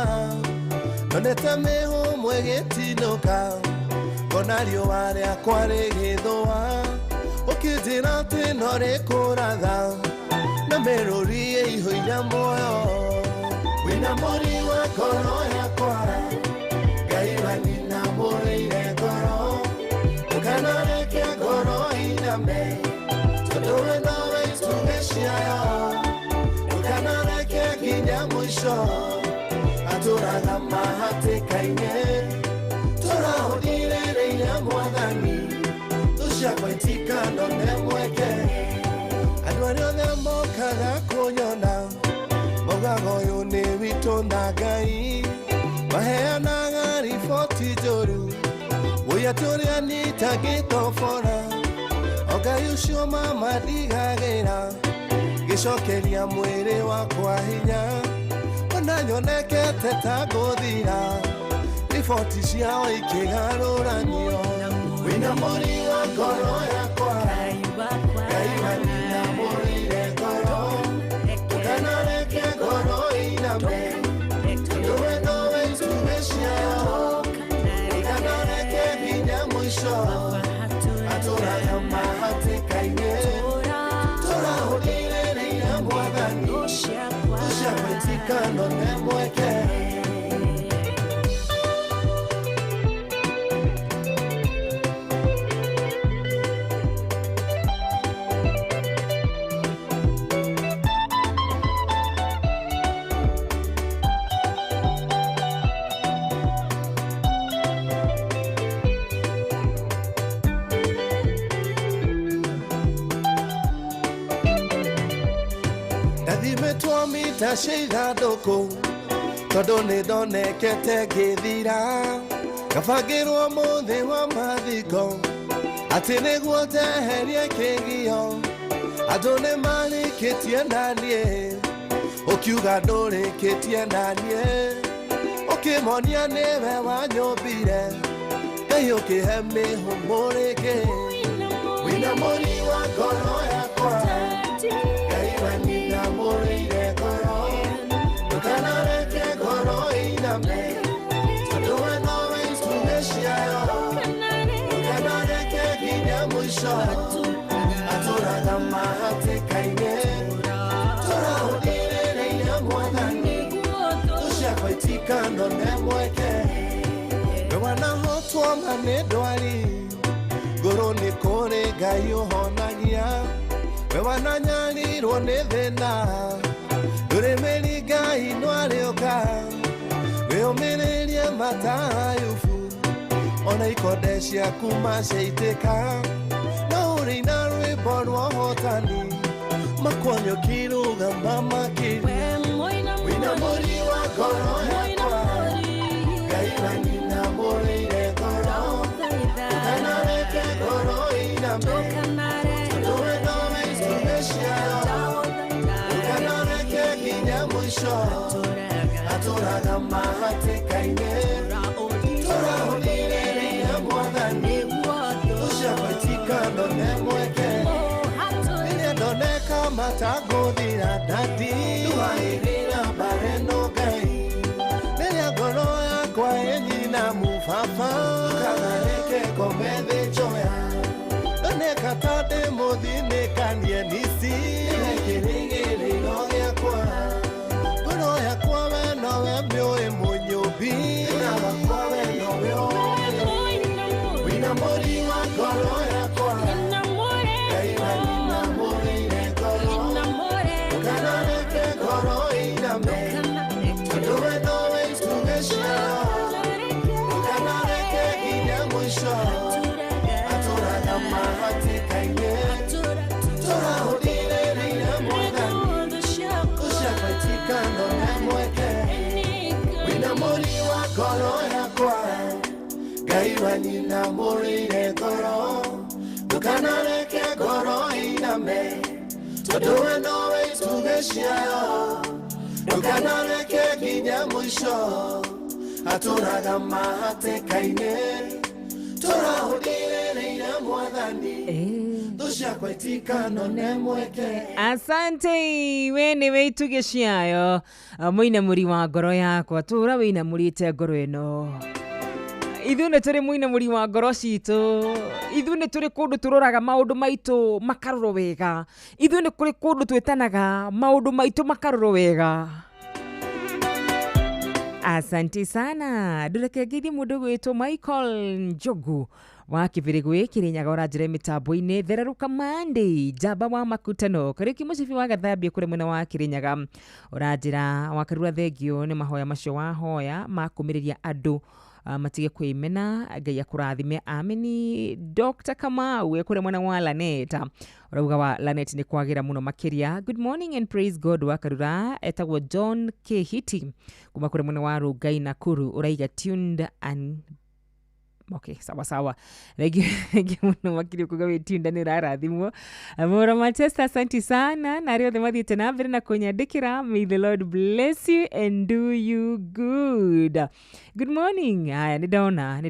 ndonete mĩhũmũ ĩgĩtinũka ngona riũa rĩakwa rĩgĩthũa, ũkĩnjĩra atĩ no rĩkũratha na mĩrũri ĩihũire muoyo. Wĩna mũri wa ngoro yakwa Ngai wanĩnamũrĩire ngoro, ũkanareke ngoro iname tondũ we nowe itugĩ ciayo, ũkanareke nginya mũico atũraga mahatĩka-inĩ, tũrahũthĩrĩire Mwathani tũciakwa itikandone mweke. Andũ arĩa othe mokaga kũnyona mogaga ũyũ nĩ witũ na Ngai, maheanaga riboti njũru ũya tũrĩa nitangĩtobora, o Ngai ũcio mamandigagĩra gĩcokeria mwĩrĩ wakwa hinya, ona nyonekete ta ngũthira riboti ciao ikĩgarũranio. Wĩna mũri wa ngoro yakwa Ngai wanĩnamũrĩire ngoro, ũkanareke ngoro iname tondũ we nowe itugĩ ciayo, ũkanareke nginya mũico atũraga mahatĩka-inĩ, tũrahũthĩrĩire Mwathani tũciakwa itikandone mweke. Ndathimĩtwo mita cia ithandũkũ tondũ nĩ ndonekete ngĩthira, ngabangĩrwo mũthĩ wa mathiko atĩ nĩguo njeherie kĩgio, andũ nĩ marĩkĩtie naniĩ ũkiuga ndũrĩkĩtie naniĩ, ũkĩmonia nĩwe wanyũmbire Ngai ũkĩhe mĩhũmũ rĩngĩ. Wĩna mũri wa ngoro yakwa Ngai wanĩnamũrĩire ngoro, ũkanareke ngoro iname tondũ we nowe itugĩ ciayo, ũkanareke nginya mũico atũraga mahatĩka-inĩ, tũrahũthĩrĩire Mwathani tũciakwa itikandone mweke. We wanahotwo ma nĩ ndwari ngoro nĩ kũrĩ Ngai ũhonagia, we wananyarirwo nĩ thĩna ndũrĩmĩri Ngai no arĩũka, wĩyũmĩrĩrie mata Ayubu ona ikonde ciaku maciaitĩka, no ũrĩina rwĩmbo rwa ũhotani makuonio kĩrũgama makĩria. Wĩna mũri wa ngoro yakwa Ngai wanĩnamũrĩire ngoro, ũkanareke ngoro iname mwisho aturaga mahatikaine turahunirĩria mwathani tucakwatika ndone mweke ĩrĩa ndoneka matangũthira ndati tuhaĩrĩra bareno Ngai rĩrĩa ngoro yakwa ĩnyina mũbaba kanareke kombe njoya ndoneka ta ndĩ mũthinĩkanie nisi kĩrĩgĩrĩro gĩakwa ngoro yakwa we nowe mĩũĩ mũnyũmbi na wakwa we nowe wĩna mũri wa ngoro yakwa Ngai wanĩnamũrĩire ngoro ũkanareke ngoro ĩiname tondũ we nowe itugĩ ciayo ũkanareke nginya mũico atũraga mahatĩka-inĩ turahũthĩrĩria mwathani tucakwatika ndone mweke wĩna mũri wa ngoro yakwa Ngai wanĩnamũrĩire ngoro ndũkanareke ngoro ĩiname tondũ we nowe itugĩ ciayo ndũkanareke nginya mũico atũraga mahatĩka-inĩ turahũthĩrĩria mwathani tucakwatika ndone mweke. Asante we nĩwe itugĩ ciayo mũine mũri wa ngoro yakwa tũra wĩina mũrĩte ngoro ĩno ithuĩ nĩ tũrĩ mũine mũri wa ngoro citũ ithuĩ nĩ tũrĩ kũndũ tũroraga maũndũ maitũ makarorwo wega ithuĩ nĩ kũrĩ kũndũ twĩtanaga maũndũ maitũ makarorwo wega. Asante sana ndũreke ngeithi mũndũ gwĩtwo Michael Njogu wa Kĩbĩrĩgwĩ Kĩrĩnyaga ũranjĩra mĩtambo-inĩ Thererũka Monday njamba wa makutano Kariuki mũcibi wa Gathambia kũrĩ mwena wa Kĩrĩnyaga ũranjĩra wakarura thengio nĩ mahoya macio wahoya makũmĩrĩria andũ matige kwĩmena Ngai akũrathime ameni. Dr. Kamau kũrĩ mwena wa Laneta urauga wa Lanet nĩ kwagira mũno makĩria. Good morning and praise God wakarura etagwo John K. Hiti kuma kũrĩ mwena wa Rugai Nakuru uraiga tuned and okay sawa regi mũno makĩria kuga wĩ tuned nĩ rarathimwo Mora Manchester. Asante sana na rĩothe mathiĩte na mbere na kũnyandĩkĩra. May the Lord bless you and do you good. Good morning. Haya nĩ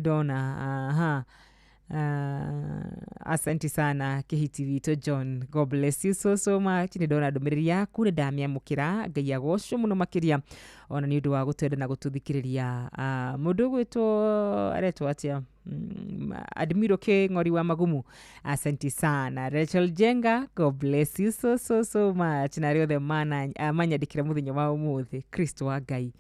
ndona aha asante sana Kihiti witũ John, God bless you so much. Nĩ ndona ndũmĩrĩri yaku nĩ ndamĩamũkĩra. Ngai agocwo mũno makĩria ona nĩ ũndũ wa gũtwenda na gũtũthikĩrĩria. Mũndũ gwĩtwo aretwo atĩa Admiro Kĩng'ori wa Magumu, asante sana. Rachel Jenga, God bless you so much. Na rĩothe manyandĩkĩra mũthenya wa ũmũthĩ. Kristo wa Ngai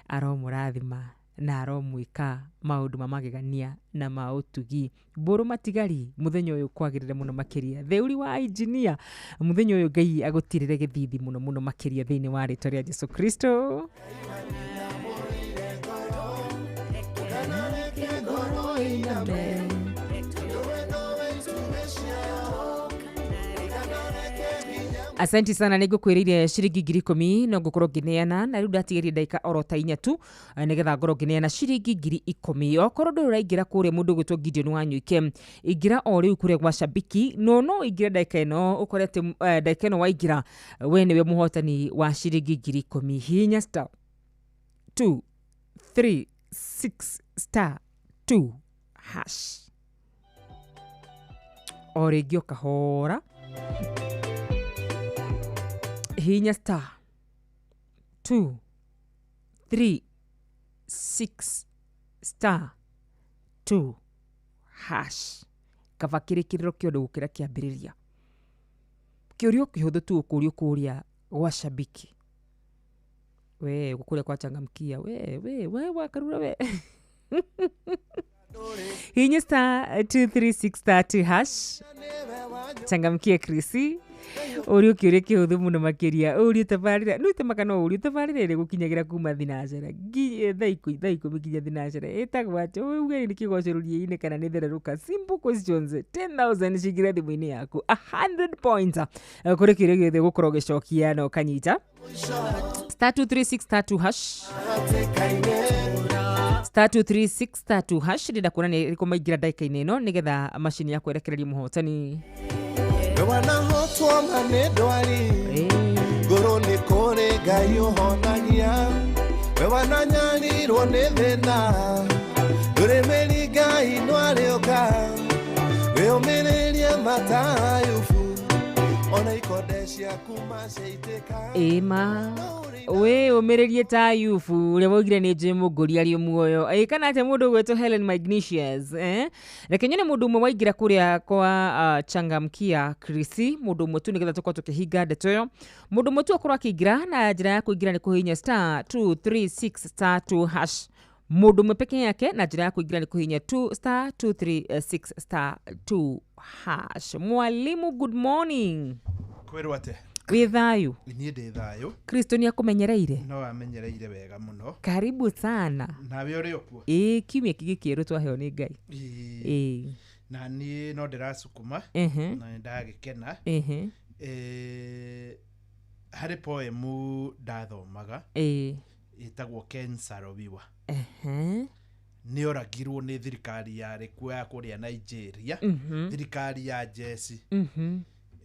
aromũrathima na aromwĩka maũndũ mamagegania na maũtugi. Mbũrũ matigari mũthenya ũyũ kwagĩrĩre mũno makĩria. Theuri wa engineer mũthenya ũyũ Ngai agũtirĩre gĩthithi mũno makĩria thĩinĩ wa rĩtwa rĩa Jesũ Kristo. Asante sana nĩngũkwĩrĩire ciringi 10,000 no ngũkorwo ngĩneana na rĩu ndatigĩrie ndagĩka oro ta 4 tu nĩgetha ngorwo ngĩneana ciringi 10,000. Okorwo ndũrĩ ũraingĩra kũrĩa mũndũ gwĩtwo Gideon Wanyuike ingĩra o rĩu kũrĩa gwa Shabiki no ingĩra ndagĩka ĩno ũkorete ndagĩka ĩno waingĩra we nĩwe mũhotani wa ciringi 10,000. Hihinya *236*2# o rĩngĩ ũkahora hihinya *236*2# kaba kĩrĩkĩrĩro kĩondo gũkĩra kĩambĩrĩria. Kĩũrio kĩhũthũ tu ũkũrio kũria gwa Shabiki we gũkũria kwa Changamkia we wakarura we hihinya *236*2# Changamkia Krisi Uri ũkĩũria kĩhũthũ mũno makĩria. Ũri tabarĩra nĩ ũtemaga no ũri tabarĩra ĩrĩa gũkinyagĩra kuma thinacera thaa ikũmi kinya thinacera ĩtagwo atĩ uge nĩ kĩgoceroria-inĩ kana nĩ thererũka. Simple questions 10,000 cingĩra thimũ-inĩ yaku 100 points kũrĩ kĩũria gĩothe gũkorwo gĩcokia na ũkanyita *236*2# *236*2# ndĩnda kuona nĩ rĩkũ maingĩra ndagĩka-inĩ ĩno nĩgetha macini ya kwerekereria mũhotani. Wanahotwo manĩ ndwari ngoro nĩ kũrĩ Ngai ũhonagia wananyanirwo nĩ thĩna ũrĩmĩri Ngai nĩwarĩũka wĩyũmĩrĩrie matayubu ona ikonde ciaku maciaitĩka ĩma we ũmĩrĩrie Tayubu ũrĩa woigire nĩ Jim Mũngũri arĩ muoyo kana atĩ mũndũ gwĩtwo Helen Magnicius reke nyone mũndũ ũmwe waingĩra kũrĩa kwa Changamkia Krisi mũndũ ũmwe tu nĩgetha tũkorwo tũkĩhinga ndeto ĩyo mũndũ ũmwe tu akorwo akĩingĩra na njĩra ya kũingĩra nĩ kũhihinya *236*2# mũndũ ũmwe peke yake na njĩra ya kũingĩra nĩ kũhihinya *236*2#. Mwalimu, good morning. Kwĩrwo atĩa? Wĩ thayũ? Niĩ ndĩ thayũ. Kristo nĩ akũmenyereire? No amenyereire wega mũno. Karibu sana. Nawe ũrĩ okuo? Kiumia kĩngĩ kĩerũ twaheo nĩ Ngai. Na niĩ no ndĩracukuma na ndagĩkena. Harĩ poemu ndathomaga ĩtagwo Ken Saro-Wiwa. Nĩ oragirwo nĩ thirikari yarĩ kuo ya kũrĩa Nigeria, thirikari ya jesi.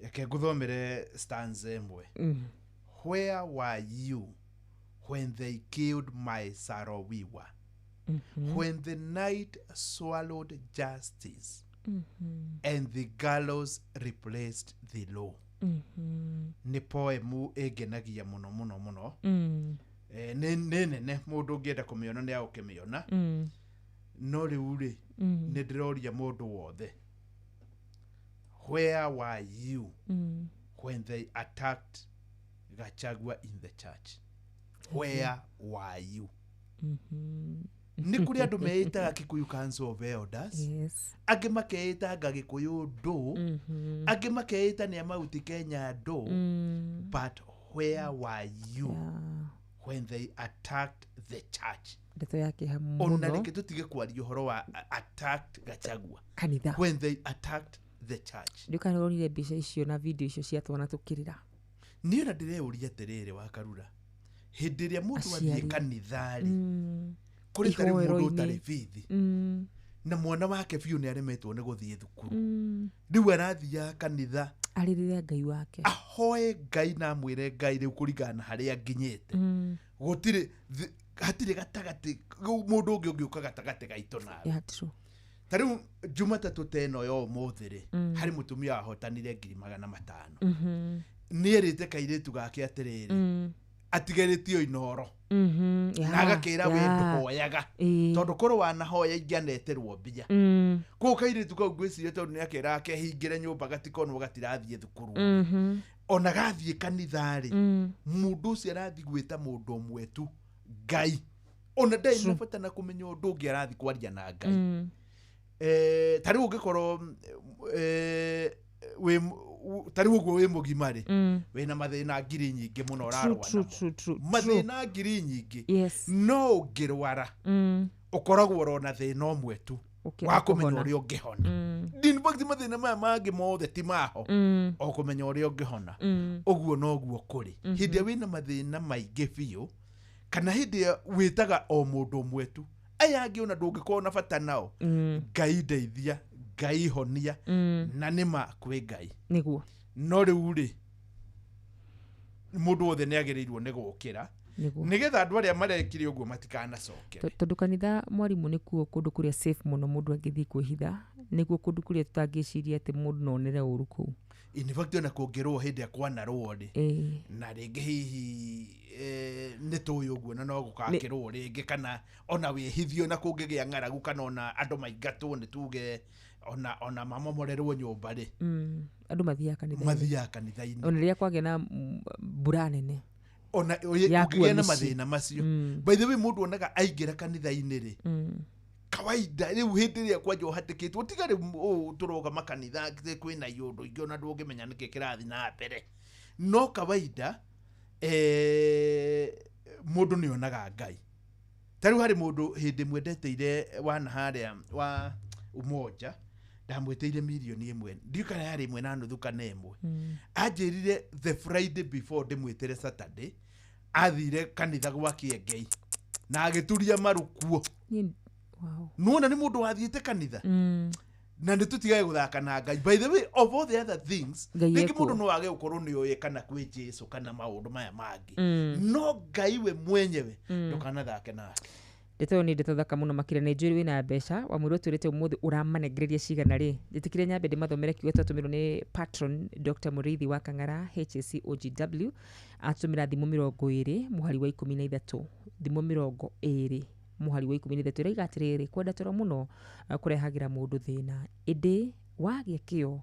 Reke ngũthomere stanza ĩmwe. Where were you when they killed my Saro-Wiwa? When the night swallowed justice and the gallows replaced the law. Nĩ poemu ĩngenagia mũno mũno mũno. Nĩ nene mũndũ ũngĩenda kũmĩona nĩ agũkĩmĩona. No rĩu rĩ nĩ ndĩroria mũndũ wothe. Where were you when they attacked Gachagua in the church? Where were you? Nĩ kũrĩ andũ meĩtaga Kikuyu Council of Elders, angĩ makeĩta Gĩkũyũ ndũ, angĩ makeĩta nĩ amauti Kenya ndũ. But where were you when they attacked the church? Ndeto yake hamuno. Ona reke tũtige kwaria ũhoro wa attacked Gachagua. Kanitha. When they attacked the church. Ndĩkanĩronire mbica icio na video icio ciatwana tũkĩrĩra. Niĩ ona ndĩreuria atĩrĩrĩ wa Karura. Hĩndĩ ĩrĩa mũndũ athiĩ kanitha-rĩ, kũrĩ tarĩ mũndũ ũtarĩ bithi na mwana wake biũ nĩ aremetwo nĩ gũthiĩ thukuru, rĩu arathiaga kanitha arĩrĩre Ngai wake, ahoe Ngai na amwĩre Ngai rĩu kũringana na harĩa nginyĩte. Gũtirĩ hatirĩ gatagatĩ mũndũ ũngĩ ũngĩũka gatagatĩ gaitũ nawe. Tarĩu Jumatatũ teno yo ũmũthĩ-rĩ, harĩ mũtumia wahotanire 500,000. Nĩ erĩte kairĩtu gake atĩrĩrĩ atigarĩtio inoro na agakĩra we ndũhoyaga tondũ korwo wanahoya ingĩaneterwo mbia. Kũu kairĩtu kau ngwĩciria tondũ nĩ akĩra akehingĩre nyũmba gatikonwo gatirathiĩ thukuru. Ona gathiĩ kanitha-rĩ, mũndũ ũcio arathiĩ gwĩta mũndũ ũmwe tu Ngai. Ona ndarĩ na bata na kũmenya ũndũ ũngĩ arathiĩ kwaria na Ngai. Tarĩu ũngĩkorwo tarĩu ũguo wĩ mũgima-rĩ, wĩna mathĩna ngiri nyingĩ mũno ũrarũa namo. Mathĩna ngiri nyingĩ. No ũngĩrwara ũkoragwo ũrona thĩna ũmwe tu wa kũmenya ũrĩa ũngĩhona. In fact mathĩna maya mangĩ mothe ti maho o kũmenya ũrĩa ũngĩhona. Ũguo noguo kũrĩ. Hĩndĩ ĩrĩa wĩna mathĩna maingĩ biũ kana hĩndĩ ĩrĩa wĩtaga o mũndũ ũmwe tu, aya angĩ ona ndũngĩkorwo na bata nao, Ngai ndeithia, Ngai honia, na nĩma kwĩ Ngai. Nĩguo. No rĩu-rĩ mũndũ wothe nĩ agĩrĩirwo nĩ gũkĩra nĩgetha andũ arĩa marekire ũguo matikanacokere. Tondũ kanitha, mwarimũ, nĩkuo kũndũ kũrĩa safe mũno mũndũ angĩthiĩ kwĩhitha, nĩguo kũndũ kũrĩa tũtangĩciria atĩ mũndũ no onere ũru kũu. In fact ona kũngĩrwo hĩndĩ ya kwanarwo-rĩ, na rĩngĩ hihi nĩ tũĩ ũguo na no gũgakĩrwo rĩngĩ kana ona wĩhithio na kũngĩgĩa ng'aragu kana ona andũ maingatwo nĩ tuge ona mamomorerwo nyũmba-rĩ, andũ mathiaga kanitha-inĩ ona rĩrĩa kwagĩa na mbura nene, ona ũngĩgĩa na mathĩna macio. By the way mũndũ onaga aingĩra kanitha-inĩ-rĩ, kawaida rĩu hĩndĩ ĩrĩa kwanja ũhatĩkĩtwo tigari tũroga makanitha kwĩna iũndũ ingĩ ona ndũngĩmenya nĩkĩ kĩrathiĩ na mbere. No kawaida mũndũ nĩ onaga Ngai. Tarĩu harĩ mũndũ hĩndĩ mwendeteire wana harĩa wa Umoja, ndamwĩtĩire mirioni 1, ndiũkana yarĩ 1.5 kana 1. Anjĩrire the Friday before ndĩmwĩtĩre Saturday, athire kanitha gwakie Ngai na agĩturia maru kuo. Nuona nĩ mũndũ wathiĩte kanitha. na nitutigaye guthaka na Ngai. By the way, of all the other things, niki mundu no age ukorwo ni oye kana kwi Jesu kana maundu maya mangi. No Ngai we mwenyewe ndukana thake nake. Ndeto ni ndeto thaka muno makire na njuri wina mbeca wa mwiro turete umuthi uramanegreria cigana ri nditikire nyambe ndi mathomere kiugo tatumirwo ni patron Dr. Murithi wa Kang'ara HSC OGW atumira thimu 20 muhari wa 13 thimu 20 muhari wa 13 iriga atiriri kwenda toro muno kurehagira mundu thina indi wagia kio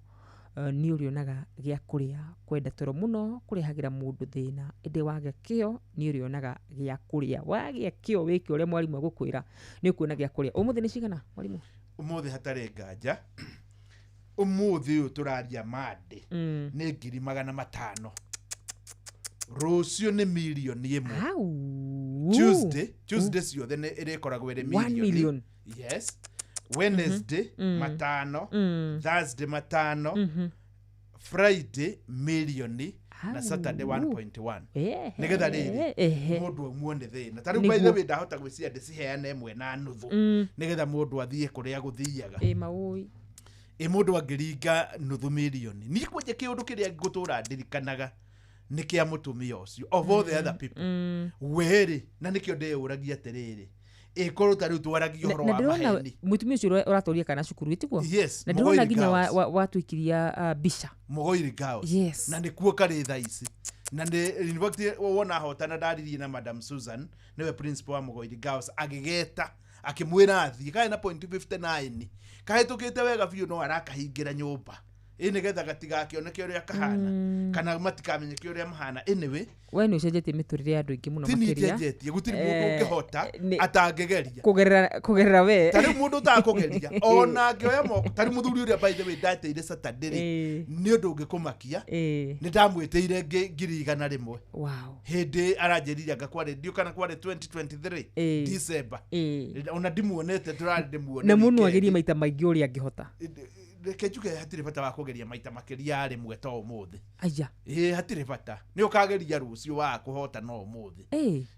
ni urionaga gia kuria kwenda toro muno kurehagira mundu thina indi wagia kio ni urionaga gia kuria wagia kio wiki ure mwalimu agukwira ni ukuona gia kuria umuthi ni cigana mwalimu umuthi hatari nganja umuthi uturaria mande ni 500,000 Rũciũ nĩ milioni 1. Tuesday ciothe nĩ ĩrĩkoragwo ĩrĩ milioni. Yes. Wednesday 5, Thursday 5, Friday milioni na Saturday 1.1. Nigetha rĩrĩ mũndũ muone thĩna. Tarĩu by the way ndahota gwĩcia ndĩciheane 1.5 nigetha mũndũ athiĩ kũrĩa gũthiaga. Maũi. Mũndũ angĩringa nuthu milioni. Niĩ kwenye kĩũndũ kĩrĩa ngũtũra ndirikanaga niki ya mutumia ucio of all the other people weri na nikio ndeyuragia atiriri ikoro tari utwaragio horo wa maheni mutumia ucio uratoria kana cukuru itiguo na ndona ginya watuikiria bisha Mugoiri Girls na nikuo kari tha ici na in fact wona hotana ndaririe na Madam Susan niwe principal wa Mugoiri Girls agigeta akimwira athie kai na point 59 kahitukite wega biu no arakahingira nyumba nigetha gatigakioneke uria kahana kana matikamenyeke uria mahana anyway we ni ucenjetie miturire andu ingi muno makiria tinjetie gutiri mundu ungihota atangegeria kugerera we tari mundu utakugeria ona ngioya moko tari muthuri uria by the way dateire Saturday ni undu ungikumakia ni ndamwiteire 100,000 wow hindi aranjeriria ngakware ndio kana kware 2023 December ona ndimuonete turari ndimuone na mundu agerie maita maingi uria angihota kejuke hatire bata wa kugeria maita makiria rimwe to umuthi aya hatire bata ni ukageria rucio wa kuhota no umuthi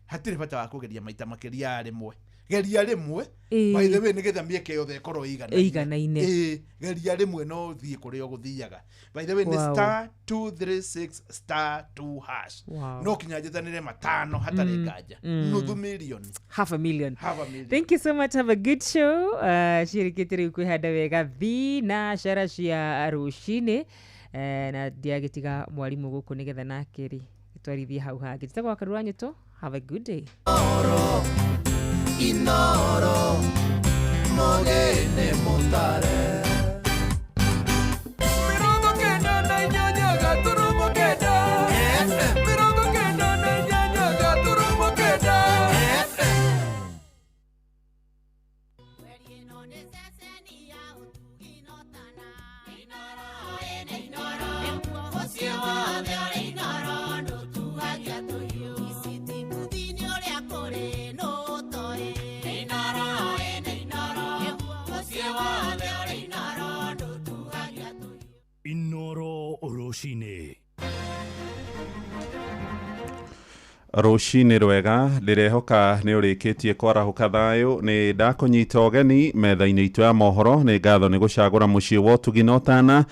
hatire bata wa kugeria maita makiria rimwe geria rimwe by the way nigetha mieke yothe korwo iganaine geria rimwe no thie kuria guthiaga by the way ni *236*2#. No kinyajitanire 5 hatari nganja nuthu milioni $500,000. Thank you so much, have a good show. Shirikitiri kuhanda wega thina shara cia rucini na ndiagitiga mwalimu guku nigetha nakeri twarithia hau hangi titagwa karura nyuto. Have a good day. Inoro mogene montare mirongo kenda na inyanya gaturumo kenda mirongo kenda na inyanya gaturumo kenda Inoro Roshine. Roshine rwega ndirehoka ni urikitie kwarahuka thayo ni ndakunyita ogeni metha-ini itu ya mohoro ni ngatho ni gucagura mucii wa Tuginotana.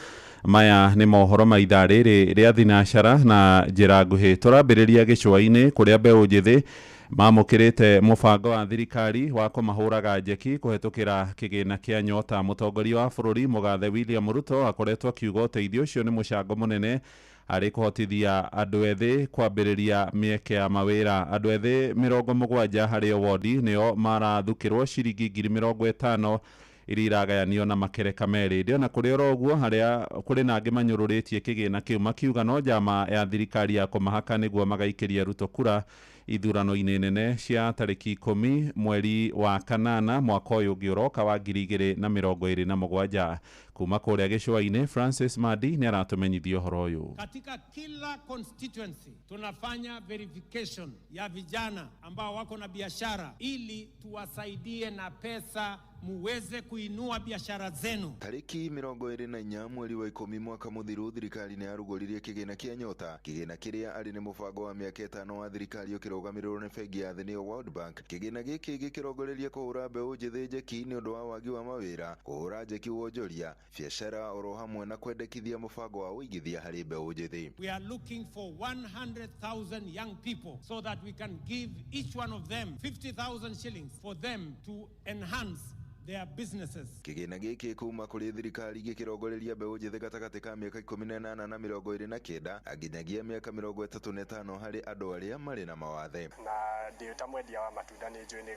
Maya ni mohoro ma ithaa riri ria thinacara na njira nguhi turambiriria gicua-ini kuria mbeu njithi mamukirite mubango wa thirikari wa kumahuraga njeki kuhetukira kigina kia nyota. Mutongoria wa bururi Mugathe William Ruto akoretwo akiuga uteithio ucio ni mucango munene ari kuhotithia andu ethi kwambiriria mieke ya mawira. Andu ethi 70 hari wodi nio marathukirwo ciringi 50,000 iria iragayanio na makereka meri. Ndio na kuri oroguo haria kuri na angi manyururitie kigina kiu makiuga no njama ya thirikari ya kumahaka niguo magaikiria Ruto kura ithurano-ini nene cia tariki 10 mweri wa kanana mwaka uyu ngiuroka wa 2027. Kuma kuria gicua-ini Francis Madi ni aratumenyithia uhoro uyu. Katika kila constituency tunafanya verification ya vijana ambao wako na biashara ili tuwasaidie na pesa muweze kuinua biashara zenu. Tariki 24 mweri wa 10 mwaka muthiru thirikari ni yarugoririe kigina kia Nyota, kigina kiria ari ni mubango wa miaka 5 wa thirikari ukirugamirwo ni bengi ya thĩ World Bank. Kigina giki gikirongoreria kuhura mbeu njithi njeki ni undu wa wagi wa mawira, kuhura njeki wonjoria, biashara oro hamwe na kwendekithia mubango wa uigithia hari mbeu njithi. We are looking for 100,000 young people so that we can give each one of them 50,000 shillings for them to enhance their businesses. Kigina giki kuma kuri thirikari gikirongoreria mbeu njithi gatagati ka miaka 18 na 29 aginyagia miaka 35 hari andu aria mari na mawathe. Na ndio ta mwendia wa matunda ni njui ni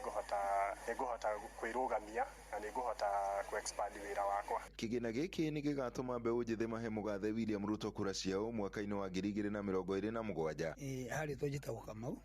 nguhota kwirugamia na ni nguhota ku-expand wira wakwa. Kigina giki ni gigatuma mbeu njithi mahe mugathe William Ruto kura ciao mwaka-ini wa 2027. Hari tojitagwo Kamau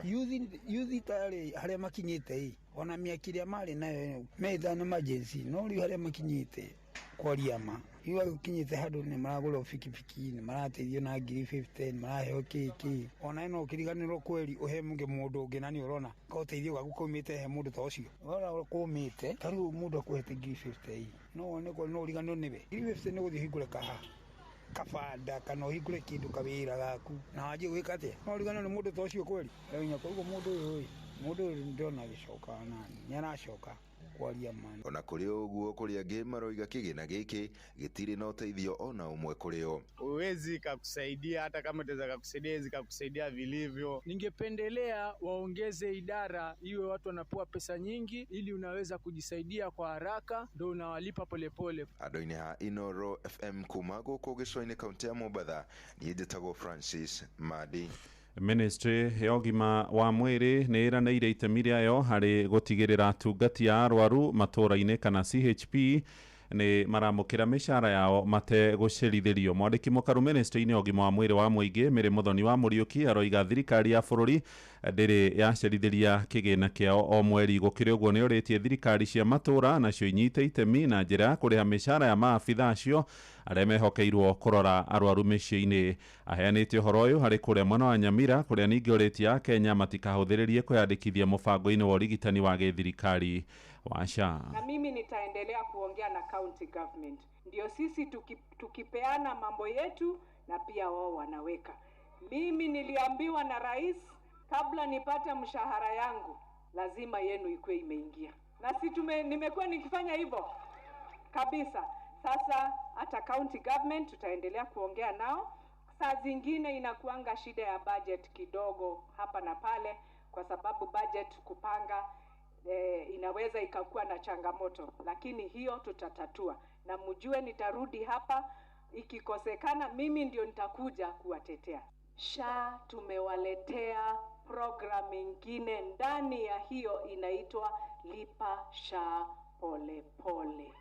youth tari haria makinyite ona miakiria mari nayo meithano emergency no riu haria makinyite kwariama iwa kinyite handu ni maragura fikifiki ni marateithio na 50 maraheo kiki ona ino kiriganirwo kweri uhe munge mundu ungi nani urona ko teithio gaku kumite he mundu ta ucio ora kumite tariu mundu akuhete 50 no ne ko no riganirwo niwe 50 ni guthii hingure kaha kafanda kana uhingure kindu kawira gaku na waje gwika atia no riganirwo ni mundu ta ucio kweri enya koguo mundu ndona gicoka nani nyaracoka kwaria man. Ona kuri uguo kuri angi maroiga kigina giki gitiri na uteithio ona umwe kuri o. Uwezi kakusaidia hata kama utaweza kukusaidia zikakusaidia vilivyo. Ningependelea waongeze idara iwe watu wanapewa pesa nyingi ili unaweza kujisaidia kwa haraka ndio unawalipa polepole. Adoine ha Inoro FM kumago kogesoine kaunti ya Mombasa ni Njĩtagwo Francis Madi. Ministry ya ũgima wa mwĩrĩ nĩ ĩranĩire itemi rĩayo harĩ gũtigĩrĩra atungati a arwaru matũũra-inĩ kana CHP nĩ maramũkĩra mĩcara yao mategũcerithĩrio. Mwandĩki mũkaru ministry-inĩ ya ũgima wa mwĩrĩ wa mũingĩ Mary Muthoni wa Mũriũki aroiga thirikari ya bũrũri ndĩrĩ yacerithĩria kĩgĩna kĩao o mweri. Gũkĩrĩ ũguo nĩ orĩtie thirikari cia matũũra nacio inyite itemi na njĩra ya kũrĩha mĩcara ya maabitha acio arĩa mehokeirwo kũrora arwaru mĩciĩ-inĩ. Aheanĩte ũhoro ũyũ harĩ kũrĩa mwena wa Nyamira kũrĩa ningĩ orĩtie Akenya matikahũthĩrĩrie kwĩyandĩkithia mũbango-inĩ wa ũrigitani wa gĩthirikari wa SHA. Na mimi nitaendelea kuongea na county government ndio sisi tukipeana mambo yetu na pia wao wanaweka. Mimi niliambiwa na rais kabla nipate mshahara yangu lazima yenu ikuwe imeingia, na nimekuwa nikifanya hivyo kabisa. Sasa hata county government tutaendelea kuongea nao. Saa zingine inakuanga shida ya budget kidogo hapa na pale, kwa sababu budget kupanga inaweza ikakuwa na changamoto, lakini hiyo tutatatua. Na mjue nitarudi hapa ikikosekana, mimi ndio nitakuja kuwatetea. SHA tumewaletea program nyingine ndani ya hiyo inaitwa Lipa SHA Pole Pole,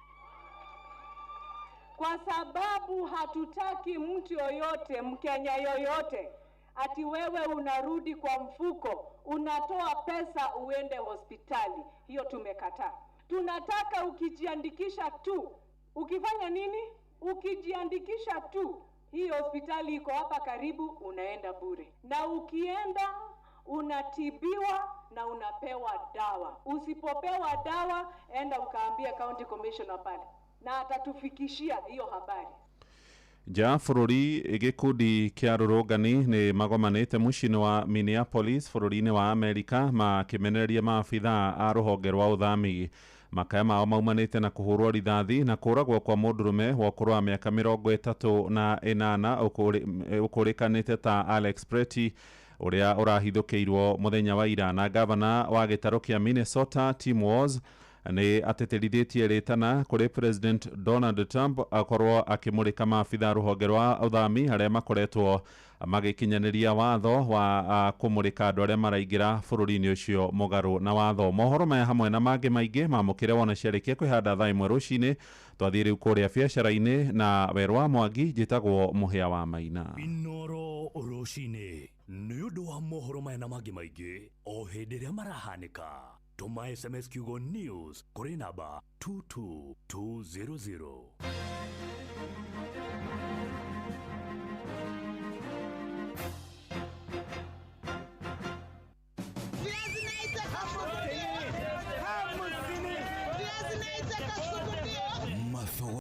kwa sababu hatutaki mtu yoyote, Mkenya yoyote ati wewe unarudi kwa mfuko unatoa pesa uende hospitali. Hiyo tumekataa. Tunataka ukijiandikisha tu. Ukifanya nini? Ukijiandikisha tu, hii hospitali iko hapa karibu, unaenda bure. Na ukienda unatibiwa na unapewa dawa. Usipopewa dawa, enda ukaambia county commissioner pale na atatufikishia hiyo habari. Ja bũrũri gĩkundi kĩa rũrũngani nĩ magomanĩte mũciĩ-inĩ wa Minneapolis bũrũri-inĩ wa Amerika makĩmenereria maabithaa a rũhonge rwa ũthami. Makaya mao maumanĩte na kũhũrwo rithathi na kũragwo kwa mũndũrũme wa ũkũrũ wa mĩaka 38 ũkũrĩkanĩte ta Alex Preti ũrĩa ũrahithũkĩirwo mũthenya wa ira na gavana wa gĩtarũ kĩa Minnesota Tim Walz nĩ ateterithĩtie rĩtana kũrĩ President Donald Trump akorwo akĩmũrĩka maabitha rũhonge rwa ũthami harĩa makoretwo magĩkinyanĩria watho wa kũmũrĩka andũ arĩa maraingĩra bũrũri-inĩ ũcio mũgarũ na watho. Mohoro maya hamwe na mangĩ maingĩ mamũkĩre wona ciarĩkia kwĩhanda thaa ĩmwe rũcinĩ. Twathiĩ rĩu kũrĩa biacara-inĩ na Werwa Mwangi, njĩtagwo Mũhĩa wa Maina. Inoro rũcinĩ nĩ ũndũ wa mohoro maya na mangĩ maingĩ o hĩndĩ ĩrĩa marahanĩka. Tuma SMS kiugo news kuri namba 22200.